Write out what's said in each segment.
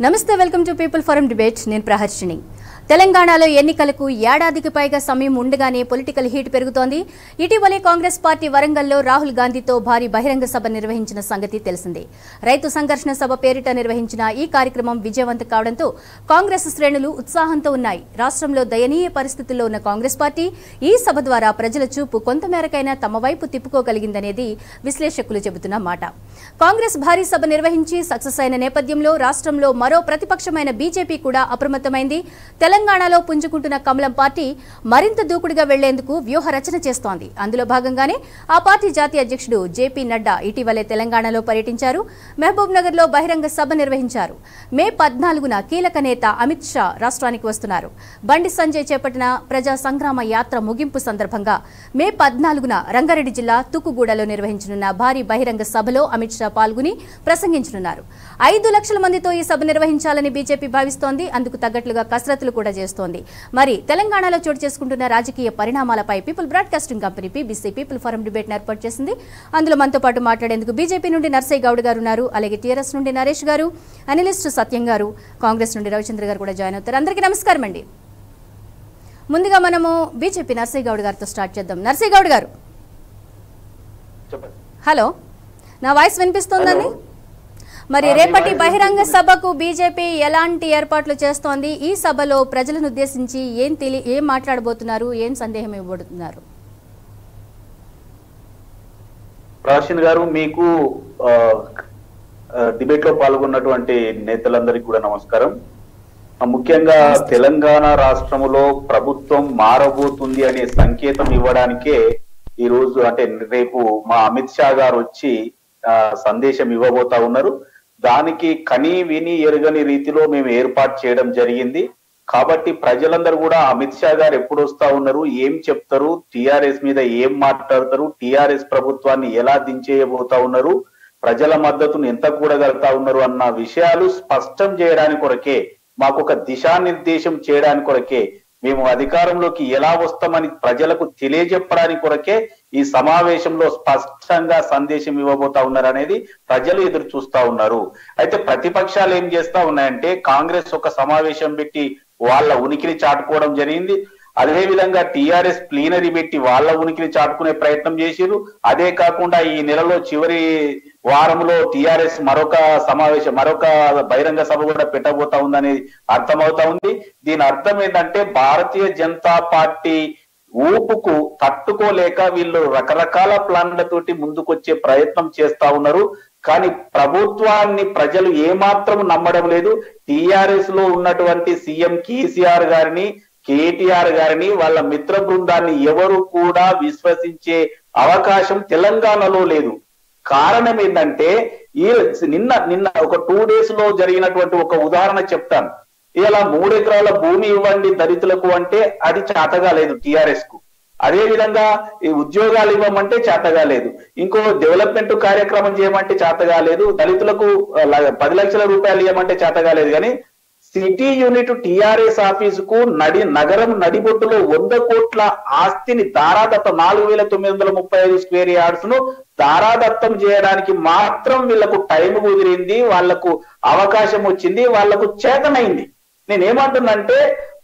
నమస్తే welcome to people forum debate నేను ప్రహర్షిని తెలంగాణలో ఎన్నికలకు ఏడాదికి పైగా సమయం ఉండగానే పొలిటికల్ హీట్ పెరుగుతోంది ఇటీవలే కాంగ్రెస్ పార్టీ వరంగల్లో రాహుల్ గాంధీతో భారీ బహిరంగ సభ నిర్వహించిన సంగతి తెలిసిందే రైతు సంఘర్షణ సభ పేరిట నిర్వహించిన ఈ కార్యక్రమం విజయవంతం కావడంతో కాంగ్రెస్ శ్రేణులు ఉత్సాహంతో ఉన్నాయి రాష్ట్రంలో దయనీయ పరిస్థితుల్లో ఉన్న కాంగ్రెస్ పార్టీ ఈ సభ ద్వారా ప్రజల చూపు కొంతమేరకైనా తమ వైపు తిప్పుకోగలిగిందనేది విశ్లేషకులు చెబుతున్న మాట కాంగ్రెస్ భారీ సభ నిర్వహించి సక్సెస్ అయిన నేపథ్యంలో రాష్ట్రంలో మరో ప్రతిపక్షమైన బీజేపీ కూడా అప్రమత్తమైంది తెలంగాణలో పుంజుకుంటున్న కమలం పార్టీ మరింత దూకుడుగా వెళ్లేందుకు వ్యూహ రచన చేస్తోంది అందులో భాగంగానే ఆ పార్టీ జాతీయ అధ్యక్షుడు జేపీ నడ్డా ఇటీవలే తెలంగాణలో పర్యటించారు మహబూబ్ నగర్ లో బహిరంగ సభ నిర్వహించారు మే 14న కీలక నేత అమిత్ షా రాష్ట్రానికి వస్తున్నారు బండి సంజయ్ చేపట్టిన ప్రజా సంగ్రామ యాత్ర ముగింపు సందర్భంగా మే 14న రంగారెడ్డి జిల్లా తుక్కుగూడలో నిర్వహించనున్న భారీ బహిరంగ సభలో అమిత్ షా పాల్గొని ప్రసంగించనున్నారు 5 లక్షల మందితో ఈ సభ నిర్వహించాలని బీజేపీ భావిస్తోంది అందుకు తగ్గట్లుగా కసరత్తులు కూడా చేస్తోంది మరి తెలంగాణలో చోటు చేసుకుంటున్న రాజకీయ పరిణామాలపై people broadcasting company PBC people forum debate ఏర్పాటు చేసింది అందులో మనతో పాటు మాట్లాడేందుకు బీజేపీ నుండి నర్సయ్య గౌడ్ గారు ఉన్నారు అలాగే టీఆర్ఎస్ నుండి నరేష్ గారు అనలిస్ట్ సత్యం గారు కాంగ్రెస్ నుండి రవిచంద్ర గారు కూడా జాయిన్ అవుతారు అందరికీ నమస్కారం అండి ముందుగా మనము బీజేపీ నర్సయ్య గౌడ్ గారితో స్టార్ట్ చేద్దాం నర్సయ్య గౌడ్ గారు హలో నా వాయిస్ వినిపిస్తోందండి మరి రేపటి బహిరంగ సభకు బీజేపీ ఎలాంటి ఏర్పాట్లు చేస్తోంది ఈ సభలో ప్రజలను ఉద్దేశించి ఏం మాట్లాడబోతున్నారు ఏం సందేహం ఇవ్వబోతున్నారు ప్రాచీన్ గారు మీకు డిబేట్ లో పాల్గొన్నటువంటి నేతలందరికీ కూడా నమస్కారం ముఖ్యంగా తెలంగాణ రాష్ట్రములో ప్రభుత్వం మారబోతుంది అనే సంకేతం ఇవ్వడానికే ఈ రోజు అంటే రేపు మా అమిత్ షా గారు వచ్చి సందేశం ఇవ్వబోతా ఉన్నారు దానికి కని విని ఎరగని రీతిలో మేము ఏర్పాటు చేయడం జరిగింది కాబట్టి ప్రజలందరూ కూడా అమిత్ షా గారు ఎప్పుడు వస్తా ఉన్నారు ఏం చెప్తారు టిఆర్ఎస్ మీద ఏం మాట్లాడతారు టిఆర్ఎస్ ప్రభుత్వాన్ని ఎలా దించేయబోతా ఉన్నారు ప్రజల మద్దతును ఎంత కూడగలుగుతా ఉన్నారు అన్న విషయాలు స్పష్టం చేయడానికి కొరకే మాకు ఒక దిశానిర్దేశం చేయడానికి కొరకే మేము అధికారంలోకి ఎలా వస్తామని ప్రజలకు తెలియజెప్పడానికి కొరకే ఈ సమావేశంలో స్పష్టంగా సందేశం ఇవ్వబోతా ఉన్నారు అనేది ప్రజలు ఎదురు చూస్తా ఉన్నారు అయితే ప్రతిపక్షాలు ఏం చేస్తా ఉన్నాయంటే కాంగ్రెస్ ఒక సమావేశం పెట్టి వాళ్ళ ఉనికిని చాటుకోవడం జరిగింది అదే విధంగా టిఆర్ఎస్ ప్లీనరీ పెట్టి వాళ్ళ ఉనికిని చాటుకునే ప్రయత్నం చేసిరు అదే కాకుండా ఈ నెలలో చివరి వారంలో టిఆర్ఎస్ మరొక బహిరంగ సభ కూడా పెట్టబోతా ఉందనేది అర్థమవుతా ఉంది దీని అర్థం ఏంటంటే భారతీయ జనతా పార్టీ ఊపుకు తట్టుకోలేక వీళ్ళు రకరకాల ప్లాన్లతోటి ముందుకొచ్చే ప్రయత్నం చేస్తా ఉన్నారు కానీ ప్రభుత్వాన్ని ప్రజలు ఏమాత్రం నమ్మడం లేదు టిఆర్ఎస్ లో ఉన్నటువంటి సీఎం కేసీఆర్ గారిని కేటీఆర్ గారిని వాళ్ళ మిత్ర బృందాన్ని ఎవరు కూడా విశ్వసించే అవకాశం తెలంగాణలో లేదు కారణం ఏంటంటే నిన్న ఒక 2 days లో జరిగినటువంటి ఒక ఉదాహరణ చెప్తాను ఇలా 3 ఎకరాల భూమి ఇవ్వండి దళితులకు అంటే అది చేతగా లేదు టిఆర్ఎస్ కు అదే విధంగా ఈ ఉద్యోగాలు ఇవ్వమంటే చేతగా లేదు ఇంకో డెవలప్మెంట్ కార్యక్రమం చేయమంటే చేతగా లేదు దళితులకు 10 లక్షల రూపాయలు ఇవ్వమంటే చేతగా లేదు కానీ సిటీ యూనిట్ టిఆర్ఎస్ ఆఫీసుకు నగరం నడిబొట్టులో 100 కోట్ల ఆస్తిని దారాదత్తం 4935 స్క్వేర్ యార్డ్స్ ను దారాదత్తం చేయడానికి మాత్రం వీళ్లకు టైం కుదిరింది వాళ్లకు అవకాశం వచ్చింది వాళ్లకు చేతనైంది నేనేమంటున్నంటే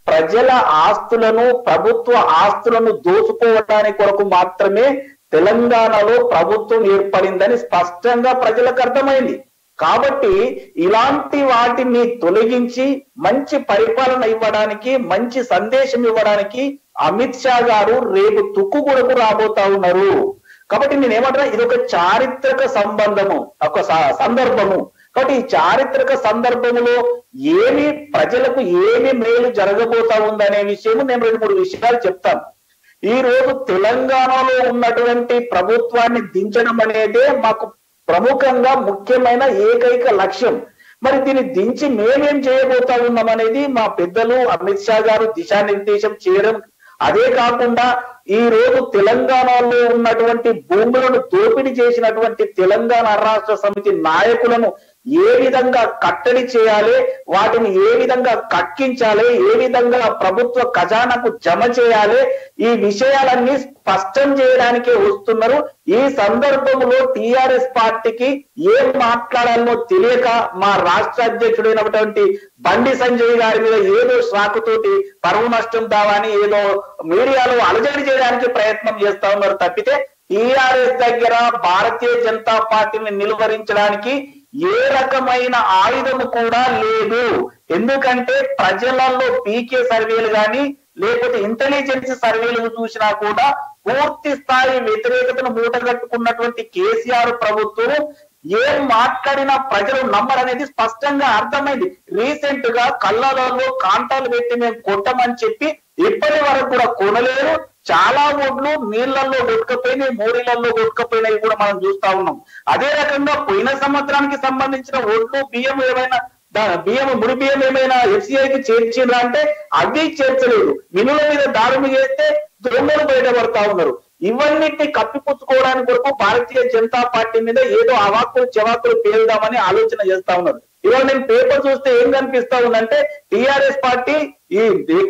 ప్రజల ఆస్తులను ప్రభుత్వ ఆస్తులను దోచుకోవడానికి కొరకు మాత్రమే తెలంగాణలో ప్రభుత్వం ఏర్పడిందని స్పష్టంగా ప్రజలకు అర్థమైంది కాబట్టి ఇలాంటి వాటిని తొలగించి మంచి పరిపాలన ఇవ్వడానికి మంచి సందేశం ఇవ్వడానికి అమిత్ షా గారు రేపు తుక్కుగూడకు రాబోతా ఉన్నారు కాబట్టి నేనేమంటున్నా ఇది ఒక చారిత్రక ఒక సందర్భము కాబట్టి ఈ చారిత్రక సందర్భంలో ప్రజలకు ఏమి మేలు జరగబోతా ఉందనే విషయం నేను 2-3 విషయాలు చెప్తాను ఈ రోజు తెలంగాణలో ఉన్నటువంటి ప్రభుత్వాన్ని దించడం అనేదే మాకు ప్రముఖంగా ముఖ్యమైన ఏకైక లక్ష్యం మరి దీన్ని దించి మేమేం చేయబోతా ఉన్నాం అనేది మా పెద్దలు అమిత్ షా గారు దిశానిర్దేశం చేయడం అదే కాకుండా ఈ రోజు తెలంగాణలో ఉన్నటువంటి భూములను దోపిడీ చేసినటువంటి తెలంగాణ రాష్ట్ర సమితి నాయకులను ఏ విధంగా కట్టడి చేయాలి, వాటిని ఏ విధంగా కక్కించాలి, ఏ విధంగా ప్రభుత్వ ఖజానాకు జమ చేయాలి, ఈ విషయాలన్నీ స్పష్టం చేయడానికే వస్తున్నారు. ఈ సందర్భంలో టిఆర్ఎస్ పార్టీకి ఏం మాట్లాడాలనో తెలియక మా రాష్ట్ర అధ్యక్షుడైనటువంటి బండి సంజయ్ గారి మీద ఏదో సాకుతోటి పరువు నష్టం దావాని ఏదో మీడియాలో అలజడి చేయడానికి ప్రయత్నం చేస్తా ఉన్నారు తప్పితే టిఆర్ఎస్ దగ్గర భారతీయ జనతా పార్టీని నిలువరించడానికి ఏ రకమైన ఆయుధము కూడా లేదు. ఎందుకంటే ప్రజలలో పీకే సర్వేలు కానీ లేకపోతే ఇంటెలిజెన్స్ సర్వేలు చూసినా కూడా పూర్తి స్థాయి వ్యతిరేకతను మూటగట్టుకున్నటువంటి కేసీఆర్ ప్రభుత్వం ఏం మాట్లాడినా ప్రజలు నమ్మరనేది స్పష్టంగా అర్థమైంది. రీసెంట్ గా కళ్ళలలో కాంటాలు పెట్టి మేము కొట్టమని చెప్పి ఇప్పటి వరకు కూడా కొనలేరు. చాలా ఓట్లు నీళ్లలో కొట్టుకపోయినాయి, మోరీలలో కొట్టుకపోయినాయి కూడా మనం చూస్తా ఉన్నాం. అదే రకంగా పోయిన సంవత్సరానికి సంబంధించిన ఓట్లు బియ్యం ఏమైనా ముడి బియ్యం ఏమైనా ఎఫ్సిఐకి చేర్చిండ్రా అంటే అది చేర్చలేదు. మినుల మీద దాడులు చేస్తే దొంగలు బయటపడతా ఉన్నారు. ఇవన్నిటిని కప్పిపుచ్చుకోవడానికి కొరకు భారతీయ జనతా పార్టీ మీద ఏదో అవాక్కులు చెవాకులు పేలుదామని ఆలోచన చేస్తా ఉన్నారు. ఇవాళ నేను పేపర్ చూస్తే ఏం కనిపిస్తా ఉందంటే టీఆర్ఎస్ పార్టీ ఈ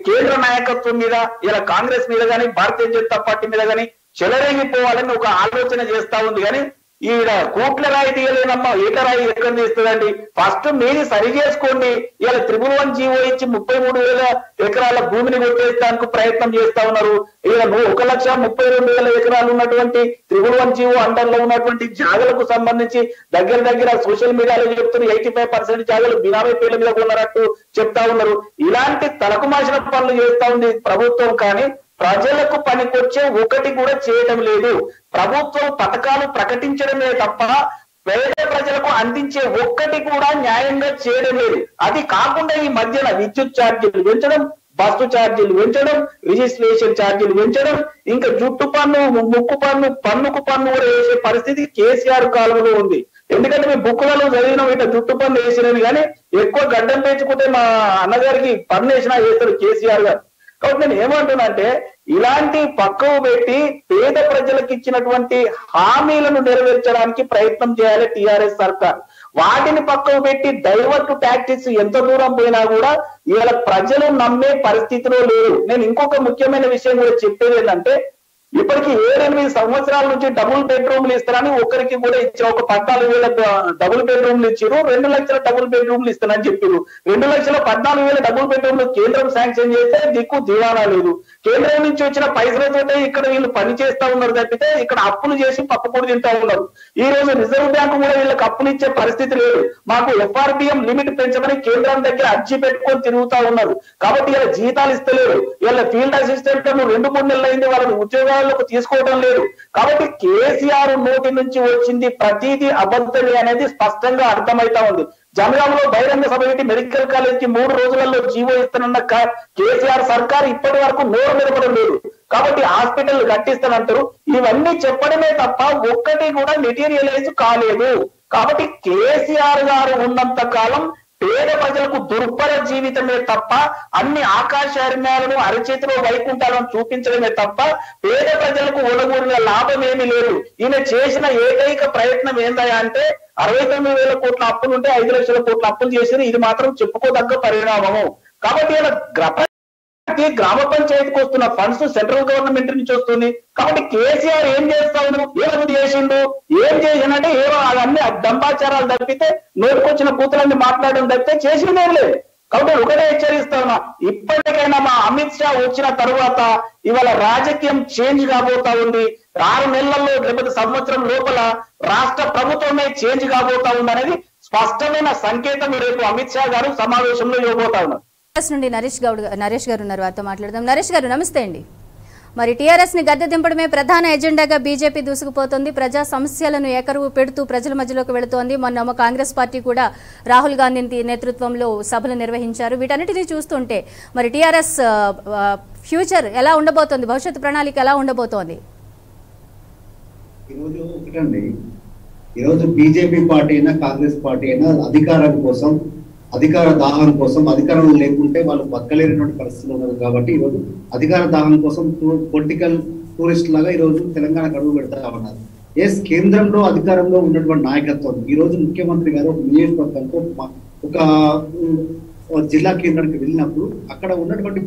కేంద్ర నాయకత్వం మీద ఇలా కాంగ్రెస్ మీద కానీ భారతీయ జనతా పార్టీ మీద కానీ చెలరేగిపోవాలని ఒక ఆలోచన చేస్తా ఉంది. కానీ ఈడ కోట్ల రాయి తీయలేనమ్మా, ఏకరాయి ఎక్కడ తీస్తుందండి? ఫస్ట్ మీరు సరి చేసుకోండి. ఇలా 111 జీవో ఇచ్చి 33,000 ఎకరాల భూమిని కొట్టేయడానికి ప్రయత్నం చేస్తా ఉన్నారు. ఇలా 1,32,000 ఎకరాలు ఉన్నటువంటి 111 జీవో అండర్ లో ఉన్నటువంటి జాగలకు సంబంధించి దగ్గర సోషల్ మీడియాలో చెప్తున్నారు 85% జాగలు బినామీ పేర్ల మీద కొన్నారట్టు చెప్తా ఉన్నారు. ఇలాంటి తలకు మాసిన పనులు చేస్తా ఉంది ప్రభుత్వం. కానీ ప్రజలకు పనికొచ్చే ఒకటి కూడా చేయడం లేదు. ప్రభుత్వం పథకాలు ప్రకటించడమే తప్ప పేద ప్రజలకు అందించే ఒక్కటి కూడా న్యాయంగా చేయడం లేదు. అది కాకుండా ఈ మధ్యన విద్యుత్ ఛార్జీలు పెంచడం, బస్సు ఛార్జీలు పెంచడం, రిజిస్ట్రేషన్ ఛార్జీలు పెంచడం, ఇంకా జుట్టు పన్ను, ముక్కు పన్ను, పన్నుకు పన్ను కూడా వేసే పరిస్థితి కేసీఆర్ కాలంలో ఉంది. ఎందుకంటే మేము బుక్కులలో చదివినాం ఇట్లా జుట్టు పన్ను వేసినని, కానీ ఎక్కువ గడ్డం పెంచుకుంటే మా అన్నగారికి పన్ను వేసినా వేస్తారు కేసీఆర్ గారు. కాబట్టి నేను ఏమంటున్నా అంటే ఇలాంటి పక్కకు పెట్టి పేద ప్రజలకు ఇచ్చినటువంటి హామీలను నెరవేర్చడానికి ప్రయత్నం చేయాలి టిఆర్ఎస్ సర్కార్. వాటిని పక్కకు పెట్టి డైవర్ట్ టాక్టిక్స్ ఎంత దూరం పోయినా కూడా ఇవాళ ప్రజలు నమ్మే పరిస్థితిలో లేరు. నేను ఇంకొక ముఖ్యమైన విషయం కూడా చెప్పేది ఏంటంటే ఇప్పటికి 7-8 సంవత్సరాల నుంచి డబుల్ బెడ్రూమ్లు ఇస్తారని ఒకరికి కూడా ఇచ్చారు. ఒక 14,000 డబుల్ బెడ్రూమ్లు ఇచ్చారు, 2 లక్షల డబుల్ బెడ్రూమ్లు ఇస్తారని చెప్పారు. 2,14,000 డబుల్ బెడ్రూమ్లు కేంద్రం శాంక్షన్ చేస్తే దిక్కు దివానా లేదు. కేంద్రం నుంచి వచ్చిన పైసలతోటే ఇక్కడ వీళ్ళు పని చేస్తా ఉన్నారు తప్పితే ఇక్కడ అప్పులు చేసి పప్పుకూడు తింటా ఉన్నారు. ఈ రోజు రిజర్వ్ బ్యాంకు కూడా వీళ్ళకి అప్పులు ఇచ్చే పరిస్థితి లేదు. మాకు ఎఫ్ఆర్బిఎం లిమిట్ పెంచమని కేంద్రం దగ్గర అర్జీ పెట్టుకొని తిరుగుతా ఉన్నారు. కాబట్టి ఇలా జీతాలు ఇస్తలేరు. వీళ్ళ ఫీల్డ్ అసిస్టెంట్ 2-3 నెలలు అయింది, వాళ్ళని ఉద్యోగాలకు తీసుకోవడం లేదు. కాబట్టి కేసీఆర్ నోటి నుంచి వచ్చింది ప్రతిదీ అబద్ధమే అనేది స్పష్టంగా అర్థమైతా ఉంది. జనగాంలో బహిరంగ సభ పెట్టి మెడికల్ కాలేజ్ కి 3 రోజులలో జీవో ఇస్తానన్న కేసీఆర్ సర్కార్ ఇప్పటి వరకు నోరు నిలబడం లేదు. కాబట్టి హాస్పిటల్ కట్టిస్తానంటారు. ఇవన్నీ చెప్పడమే తప్ప ఒక్కటి కూడా మెటీరియలైజ్ కాలేదు. కాబట్టి కేసీఆర్ గారు ఉన్నంత కాలం పేద ప్రజలకు దుర్భర జీవితమే తప్ప అన్ని ఆకాశర్మ్యాలను అరచేతిలో వైకుంఠాలను చూపించడమే తప్ప పేద ప్రజలకు ఒడగూడిన లాభం ఏమీ లేదు. ఈయన చేసిన ఏకైక ప్రయత్నం ఏందయ్యా అంటే 69,000 కోట్ల అప్పులు ఉంటే 5 లక్షల కోట్ల అప్పులు చేసి ఇది మాత్రం చెప్పుకోదగ్గ పరిణామము. కాబట్టి ఇలా గ్రామ పంచాయతీకి వస్తున్న ఫండ్స్ సెంట్రల్ గవర్నమెంట్ నుంచి వస్తుంది. కాబట్టి కేసీఆర్ ఏం చేస్తా ఉన్నాడు, ఏమని చేసిండు, ఏం చేసినంటే ఏమో అవన్నీ దంబాచారాలు తప్పితే నోటుకొచ్చిన కూతులన్నీ మాట్లాడడం తప్పితే చేసిందేం లేదు. కాబట్టి ఒకటే హెచ్చరిస్తా ఉన్నా, ఇప్పటికైనా మా అమిత్ షా వచ్చిన తరువాత ఇవాళ రాజకీయం చేంజ్ కాబోతా ఉంది. 6 నెలల్లో లేకపోతే సంవత్సరం లోపల రాష్ట్ర ప్రభుత్వమే చేంజ్ కాబోతా ఉంది అనేది స్పష్టమైన సంకేతం రేపు అమిత్ షా గారు సమావేశంలో ఇవ్వబోతా ఉన్నారు. నుండి నరేష్ గారు ఉన్నారు, వారితో మాట్లాడదాం. నరేష్ గారు నమస్తే అండి. మరి టీఆర్ఎస్ ని గద్దె దింపడమే ప్రధాన ఎజెండాగా బీజేపీ దూసుకుపోతుంది. ప్రజా సమస్యలను ఏకరువు పెడుతూ ప్రజల మధ్యలోకి వెళుతోంది. మొన్న కాంగ్రెస్ పార్టీ కూడా రాహుల్ గాంధీ నేతృత్వంలో సభలు నిర్వహించారు. వీటన్నిటినీ చూస్తుంటే మరి టీఆర్ఎస్ ఫ్యూచర్ ఎలా ఉండబోతోంది, భవిష్యత్తు ప్రణాళిక ఎలా ఉండబోతోంది? ఈరోజు బీజేపీ పార్టీ అయినా కాంగ్రెస్ పార్టీ అయినా అధికారం కోసం, అధికార దాహం కోసం, అధికారం లేకుంటే వాళ్ళు బతకలేనటువంటి పరిస్థితులు ఉన్నారు. కాబట్టి ఈరోజు అధికార దాహం కోసం పొలిటికల్ టూరిస్ట్ లాగా ఈరోజు తెలంగాణ అడుగు పెడతా ఉన్నారు. ఎస్ కేంద్రంలో అధికారంలో ఉన్నటువంటి నాయకత్వం ఈ రోజు ముఖ్యమంత్రి గారు ఒక నియోజకవర్గంతో ఒక జిల్లా కేంద్రానికి వెళ్ళినప్పుడు అక్కడ ఉన్నటువంటి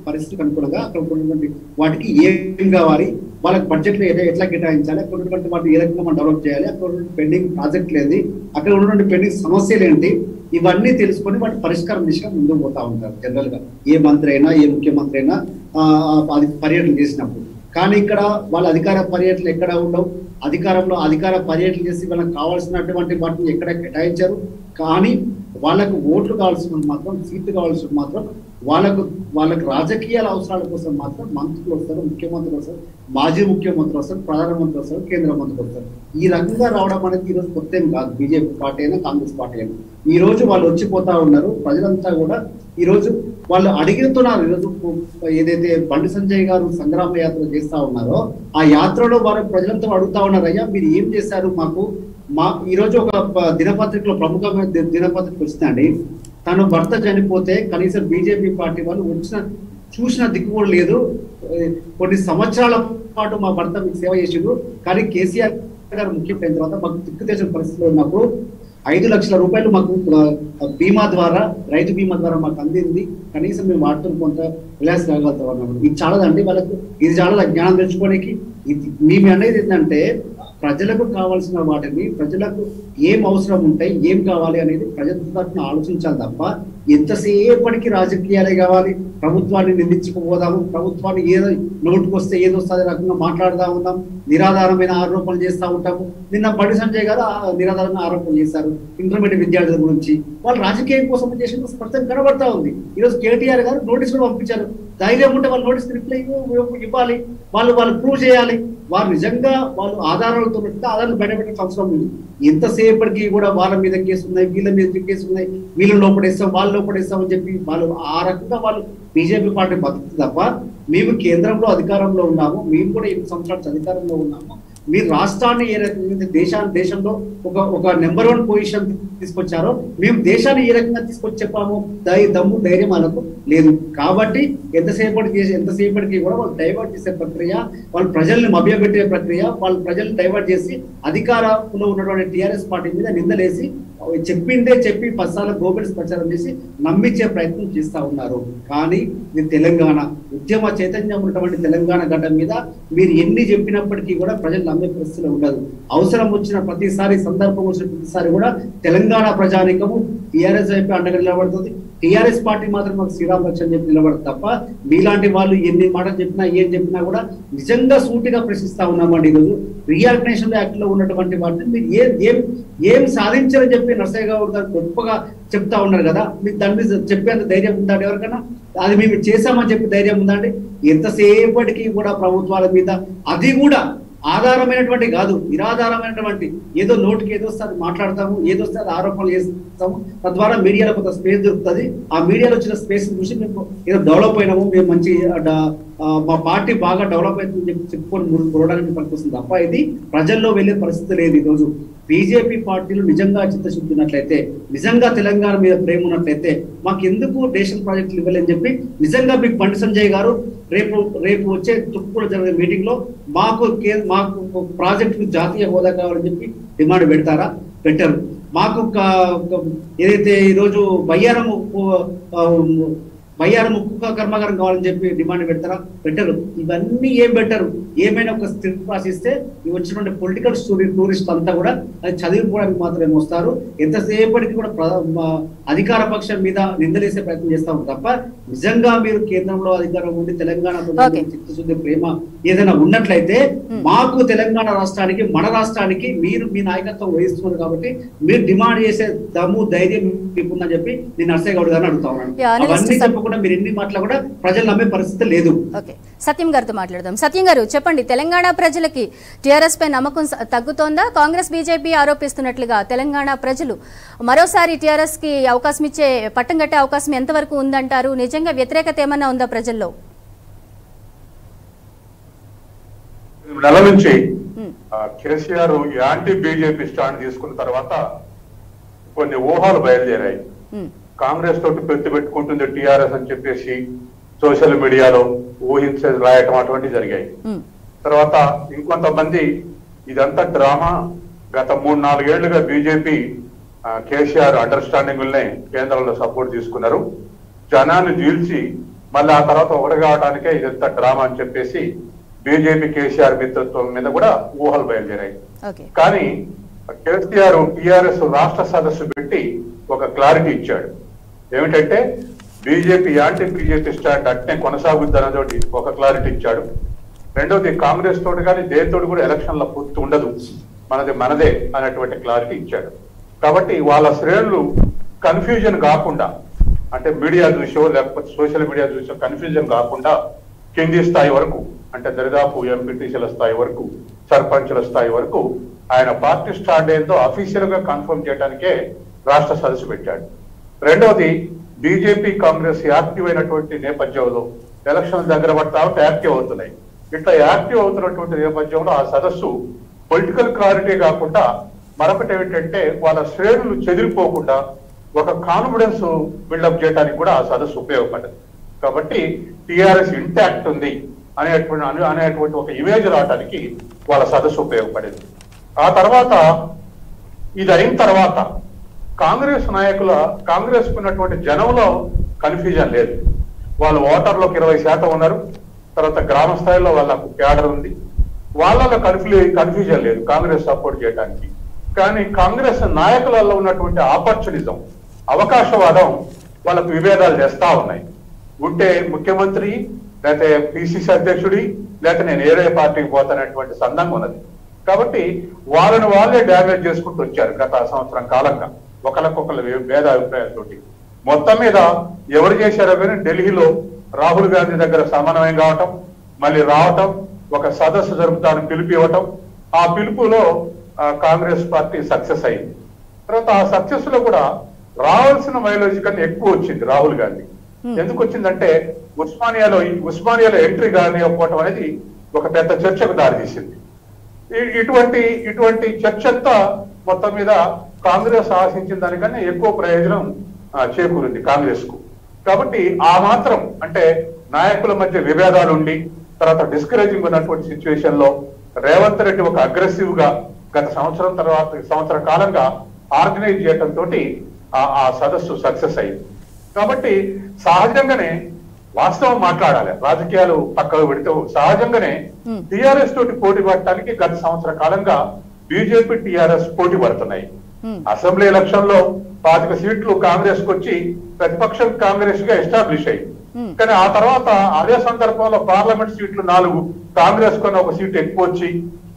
పరిస్థితికి అనుకూలంగా అక్కడ ఉన్నటువంటి వాటికి ఏం కావాలి, వాళ్ళకి బడ్జెట్ లో ఎట్లా కేటాయించాలి, అక్కడ ఉన్నటువంటి వాటిని ఏ రకంగా మనం డెవలప్ చేయాలి, అక్కడ ఉన్నటువంటి పెండింగ్ ప్రాజెక్టులు ఏంటి, అక్కడ ఉన్నటువంటి పెండింగ్ సమస్యలు ఏంటి, ఇవన్నీ తెలుసుకొని వాటి పరిష్కారం దిశగా ముందుకు పోతా ఉంటారు జనరల్ గా ఏ మంత్రి అయినా ఏ ముఖ్యమంత్రి అయినా అది పర్యటన చేసినప్పుడు. కానీ ఇక్కడ వాళ్ళ అధికార పర్యటనలు ఎక్కడ ఉండవు, అధికార పర్యటన చేసి వాళ్ళకి కావాల్సినటువంటి వాటిని ఎక్కడ కేటాయించారు. కానీ వాళ్ళకు ఓట్లు కావాల్సిన మాత్రం, సీట్లు కావాల్సిన మాత్రం, వాళ్ళకు రాజకీయాల అవసరాల కోసం మాత్రం మంత్రులు వస్తారు, ముఖ్యమంత్రులు వస్తారు, మాజీ ముఖ్యమంత్రులు వస్తారు, ప్రధానమంత్రి వస్తారు, కేంద్ర మంత్రులు వస్తారు. ఈ రకంగా రావడం అనేది ఈ రోజు కొత్త ఏం కాదు. బీజేపీ పార్టీ అయినా కాంగ్రెస్ పార్టీ అయినా ఈ రోజు వాళ్ళు వచ్చిపోతా ఉన్నారు. ప్రజలంతా కూడా ఈ రోజు వాళ్ళు అడిగిస్తున్నారు. ఈరోజు ఏదైతే బండి సంజయ్ గారు సంగ్రామ యాత్ర చేస్తా ఉన్నారో ఆ యాత్రలో వారు ప్రజలంతా అడుగుతా ఉన్నారు, అయ్యా మీరు ఏం చేశారు మాకు. ఈ రోజు ఒక దినపత్రికలో ప్రముఖమైన దినపత్రిక వచ్చిందండి, తను భర్త చనిపోతే కనీసం బీజేపీ పార్టీ వాళ్ళు చూసిన దిక్కు కూడా లేదు, కొన్ని సంవత్సరాల పాటు మా భర్త మీకు సేవ చేసిండు, కానీ కేసీఆర్ గారు ముఖ్యమైన తర్వాత మాకు దిక్కు తెచ్చిన పరిస్థితిలో ఉన్నప్పుడు 5 లక్షల రూపాయలు మాకు బీమా ద్వారా, రైతు బీమా ద్వారా మాకు అందింది, కనీసం మేము వాడుతున్న కొంత రిలాక్స్ కాగలుగుతాం అన్నమాట. ఇది చాలదండి వాళ్ళకు, ఇది చాలా జ్ఞానం తెచ్చుకోవడానికి. మేము అనేది ఏంటంటే ప్రజలకు కావాల్సిన వాటిని, ప్రజలకు ఏం అవసరం ఉంటాయి, ఏం కావాలి అనేది ప్రజల తరఫున ఆలోచించాలి తప్ప ఎంతసేపటికి రాజకీయాలే కావాలి, ప్రభుత్వాన్ని నిందించుకుపోదాము, ప్రభుత్వాన్ని ఏదో నోటుకు వస్తే ఏదో వస్తుంది రకంగా మాట్లాడుతూ ఉంటాం, నిరాధారమైన ఆరోపణలు చేస్తూ ఉంటాము. నిన్న బండి సంజయ్ గారు నిరాధారమైన ఆరోపణలు చేశారు ఇంటర్మీడియట్ విద్యార్థుల గురించి. వాళ్ళు రాజకీయం కోసం చేసిన స్పష్టంగా కనబడతా ఉంది. ఈరోజు కేటీఆర్ గారు నోటీస్ కూడా పంపించారు. ధైర్యం ఉంటే వాళ్ళు నోటీస్ రిప్లై ఇవ్వాలి, వాళ్ళు ప్రూవ్ చేయాలి. వారు నిజంగా వాళ్ళు ఆధారాలతో ఆధారాలు బయటపెట్టే అవసరం ఉంది. ఎంతసేపటికి కూడా వాళ్ళ మీద కేసు ఉన్నాయి, వీళ్ళ మీద కేసు ఉన్నాయి, వీళ్ళు లోపడేస్తాం, వాళ్ళు లోపడేస్తామని చెప్పి వాళ్ళు ఆ రకంగా వాళ్ళు బీజేపీ పార్టీ బతుకుతుంది తప్ప మేము కేంద్రంలో అధికారంలో ఉన్నాము, మేము కూడా 8 సంవత్సరాలు అధికారంలో ఉన్నాము, మీరు రాష్ట్రాన్ని ఏ రకంగా దేశంలో ఒక నెంబర్ 1 పొజిషన్ తీసుకొచ్చారో మేము దేశాన్ని ఏ రకంగా తీసుకొచ్చి చెప్పాము, దమ్ము ధైర్యం వాళ్ళకు లేదు. కాబట్టి ఎంతసేపటికి కూడా వాళ్ళు డైవర్ట్ చేసే ప్రక్రియ, వాళ్ళు ప్రజల్ని మభ్యపెట్టే ప్రక్రియ, వాళ్ళు ప్రజల్ని డైవర్ట్ చేసి అధికారంలో ఉన్నటువంటి టీఆర్ఎస్ పార్టీ మీద నిందలేసి చెప్పిందే చెప్పి 10 సార్లు గోబెల్స్ ప్రచారం చేసి నమ్మించే ప్రయత్నం చేస్తా ఉన్నారు. కానీ ఇది తెలంగాణ ఉద్యమ చైతన్యం ఉన్నటువంటి తెలంగాణ గడ్డ మీద మీరు ఎన్ని చెప్పినప్పటికీ కూడా ప్రజలు నమ్మే పరిస్థితిలో ఉండదు. అవసరం వచ్చిన ప్రతిసారి, సందర్భం వచ్చిన ప్రతిసారి కూడా తెలంగాణ ప్రజానికము టీఆర్ఎస్ వైపు అండగా నిలబడుతుంది. టీఆర్ఎస్ పార్టీ మాత్రం మాకు శ్రీరామ్ రక్షణ చెప్పి నిలబడదు తప్ప మీలాంటి వాళ్ళు ఎన్ని మాటలు చెప్పినా ఏం చెప్పినా కూడా నిజంగా సూటిగా ప్రశ్నిస్తా ఉన్నామండి. ఈరోజు రీఆర్గనైజేషన్ యాక్ట్ లో ఉన్నటువంటి వాటిని మీరు ఏం సాధించారని చెప్పి నరసయ్య గౌడ్ గారు గొప్పగా చెప్తా ఉన్నారు కదా, మీకు దాని మీద చెప్పేంత ధైర్యం ఉందండి ఎవరికైనా? అది మేము చేశామని చెప్పి ధైర్యం ఉందండి? ఎంతసేపటికి కూడా ప్రభుత్వాల మీద, అది కూడా ఆధారమైనటువంటి కాదు, నిరాధారమైనటువంటి ఏదో నోటికి ఏదో వస్తుంది మాట్లాడతాము, ఏదో వస్తే అది ఆరోపణలు చేస్తాము, తద్వారా మీడియాలో కొంత స్పేస్ దొరుకుతుంది. ఆ మీడియాలో వచ్చిన స్పేస్ చూసి మేము ఏదో డెవలప్ అయినాము, మేము మంచి మా పార్టీ బాగా డెవలప్ అవుతుందని చెప్పి చెప్పుకొని చూడడానికి పనికొస్తుంది తప్ప ఇది ప్రజల్లో వెళ్ళే పరిస్థితి లేదు. ఈరోజు బీజేపీ పార్టీలు నిజంగా చిత్తశుద్ధి ఉన్నట్లయితే, నిజంగా తెలంగాణ మీద ప్రేమ ఉన్నట్లయితే మాకు ఎందుకు నేషనల్ ప్రాజెక్టులు ఇవ్వాలని చెప్పి నిజంగా మీకు బండి సంజయ్ గారు రేపు వచ్చే తుక్కులో జరిగే మీటింగ్ లో మాకు ప్రాజెక్టు జాతీయ హోదా కావాలని చెప్పి డిమాండ్ పెడతారా? పెట్టరు. మాకు ఏదైతే ఈరోజు బయ్యారం కుక్క కర్మాగారం కావాలని చెప్పి డిమాండ్ పెడతారా? పెట్టరు. ఇవన్నీ ఏం పెట్టరు. ఏమైనా ఒక స్క్రిప్ట్ రాసిస్తే వచ్చినటువంటి పొలిటికల్ టూరిస్ట్ అంతా కూడా అది చదివిపోవడానికి మాత్రమే వస్తారు. ఎంతసేపటికి కూడా అధికార పక్షం మీద నిందలేసే ప్రయత్నం చేస్తా ఉంటారు తప్ప నిజంగా మీరు కేంద్రంలో అధికారం ఉండి తెలంగాణ చిత్తశుద్ధి ప్రేమ ఏదైనా ఉన్నట్లయితే మాకు తెలంగాణ రాష్ట్రానికి, మన రాష్ట్రానికి మీరు మీ నాయకత్వం వహిస్తున్నారు కాబట్టి మీరు డిమాండ్ చేసే దమ్ము ధైర్యం మీకుందని చెప్పి నేను నరసయ్య గౌడ్ గారిని అడుగుతా ఉన్నాను. అవన్నీ చెప్పకుండా మీరు ఎన్ని మాటలు కూడా ప్రజలు నమ్మే పరిస్థితి లేదు. సత్యం గారితో మాట్లాడదాం. సత్యం గారు చెప్పండి, తెలంగాణ ప్రజలకి టీఆర్ఎస్ పై నమ్మకం తగ్గుతోందా? కాంగ్రెస్ బీజేపీ ఆరోపిస్తున్నట్లుగా తెలంగాణ ప్రజలు మరోసారి టీఆర్ఎస్ కి అవకాశం ఇచ్చే, పట్టం కట్టే అవకాశం ఎంతవరకు ఉందంటారు? నిజంగా వ్యతిరేకత ఏమన్నా ఉందా ప్రజల్లో? నెల నుంచి కేసీఆర్ యాంటీ బీజేపీ స్టాండ్ తీసుకున్న తర్వాత కొన్ని ఊహాలు బయలుదేరాయి. కాంగ్రెస్ తోటి పెట్టుకుంటుంది టీఆర్ఎస్ అని చెప్పేసి సోషల్ మీడియాలో ఊహించే రాయటం అటువంటివి జరిగాయి. తర్వాత ఇంకొంతమంది ఇదంతా డ్రామా. గత 3-4 ఏళ్లుగా బీజేపీ కేసీఆర్ అండర్స్టాండింగ్లనే కేంద్రంలో సపోర్ట్ తీసుకున్నారు. జనాన్ని చీల్చి మళ్ళీ ఆ తర్వాత ఒకటి కావడానికే ఇదంతా డ్రామా అని చెప్పేసి బీజేపీ కేసీఆర్ మిత్రత్వం మీద కూడా ఊహలు బయలుదేరాయి. కానీ కేసీఆర్ టిఆర్ఎస్ రాష్ట్ర సదస్సు పెట్టి ఒక క్లారిటీ ఇచ్చాడు. ఏమిటంటే బీజేపీ యాంటీ బీజేపీ స్టాండ్ అట్నే కొనసాగుద్ది అన్నతోటి ఒక క్లారిటీ ఇచ్చాడు. రెండవది కాంగ్రెస్ తోటి కానీ దేనితోటి కూడా ఎలక్షన్ల పూర్తి ఉండదు, మనదే అనేటువంటి క్లారిటీ ఇచ్చాడు. కాబట్టి వాళ్ళ శ్రేణులు కన్ఫ్యూజన్ కాకుండా, అంటే మీడియా చూసో లేకపోతే సోషల్ మీడియా చూసో కన్ఫ్యూజన్ కాకుండా కింది స్థాయి వరకు, అంటే దరిదాపు ఎంపీటీసీల స్థాయి వరకు, సర్పంచుల స్థాయి వరకు ఆయన పార్టీ స్టాండ్ ఏందో అఫీషియల్ గా కన్ఫర్మ్ చేయడానికే రాష్ట్ర సదస్సు పెట్టాడు. రెండవది బీజేపీ కాంగ్రెస్ యాక్టివ్ అయినటువంటి నేపథ్యంలో ఎలక్షన్ దగ్గర పడతా ఉంటే యాక్టివ్ అవుతున్నాయి. ఇట్లా యాక్టివ్ అవుతున్నటువంటి నేపథ్యంలో ఆ సదస్సు పొలిటికల్ క్లారిటీ కాకుండా మరొకటి ఏమిటంటే వాళ్ళ శ్రేణులు చెదిరిపోకుండా ఒక కాన్ఫిడెన్స్ బిల్డప్ చేయడానికి కూడా ఆ సదస్సు ఉపయోగపడ్డది. కాబట్టి టిఆర్ఎస్ ఇంటాక్ట్ ఉంది అనేటువంటి ఒక ఇమేజ్ రావడానికి వాళ్ళ సదస్సు ఉపయోగపడింది. ఆ తర్వాత ఇది అయిన తర్వాత కాంగ్రెస్ కాంగ్రెస్ ఉన్నటువంటి జనంలో కన్ఫ్యూజన్ లేదు. వాళ్ళు ఓటర్లకు 20% ఉన్నారు. తర్వాత గ్రామ స్థాయిలో వాళ్ళకు క్యాడర్ ఉంది. వాళ్ళలో కన్ఫ్యూజన్ లేదు కాంగ్రెస్ సపోర్ట్ చేయడానికి. కానీ కాంగ్రెస్ నాయకులలో ఉన్నటువంటి ఆపర్చునిజం, అవకాశవాదం వాళ్ళకు విభేదాలు చేస్తా ఉన్నాయి. ఉంటే ముఖ్యమంత్రి, లేకపోతే పిసిసి అధ్యక్షుడి, లేకపోతే నేను ఏరే పార్టీకి పోతానటువంటి సందర్భం ఉన్నది. కాబట్టి వాళ్ళే డ్యామేజ్ చేసుకుంటూ వచ్చారు గత సంవత్సరం కాలంగా ఒకరికొకరు భేదాభిప్రాయాలతోటి. మొత్తం మీద ఎవరు చేశారో కానీ ఢిల్లీలో రాహుల్ గాంధీ దగ్గర సమన్వయం కావటం, మళ్ళీ రావటం, ఒక సదస్సు జరుపుతాను పిలుపు ఇవ్వటం, ఆ పిలుపులో కాంగ్రెస్ పార్టీ సక్సెస్ అయింది. తర్వాత ఆ సక్సెస్ లో రావాల్సిన మైలేజ్ కన్నా ఎక్కువ వచ్చింది రాహుల్ గాంధీ. ఎందుకు వచ్చిందంటే ఉస్మానియాలో ఎంట్రీ కానివ్వకపోవటం అనేది ఒక పెద్ద చర్చకు దారితీసింది. ఇటువంటి చర్చ అంతా మొత్తం మీద కాంగ్రెస్ ఆశించిన దానికన్నా ఎక్కువ ప్రయోజనం చేకూరింది కాంగ్రెస్ కు. కాబట్టి ఆ మాత్రం అంటే నాయకుల మధ్య విభేదాలు ఉండి తర్వాత డిస్కరేజింగ్ ఉన్నటువంటి సిచ్యువేషన్ లో రేవంత్ రెడ్డి ఒక అగ్రెసివ్ గా గత సంవత్సర కాలంగా ఆర్గనైజ్ చేయడంతో ఆ సదస్సు సక్సెస్ అయింది. కాబట్టి సహజంగానే వాస్తవం మాట్లాడాలి, రాజకీయాలు పక్కకు పెడితే సహజంగానే టిఆర్ఎస్ తోటి పోటీ పడటానికి గత సంవత్సర కాలంగా బీజేపీ టిఆర్ఎస్ పోటీ పడుతున్నాయి. అసెంబ్లీ ఎలక్షన్ లో 25 సీట్లు కాంగ్రెస్ కు వచ్చి ప్రతిపక్షం కాంగ్రెస్ గా ఎస్టాబ్లిష్ అయింది. కానీ ఆ తర్వాత అదే సందర్భంలో పార్లమెంట్ సీట్లు 4 కాంగ్రెస్ కొన్న ఒక సీటు ఎక్కువ వచ్చి,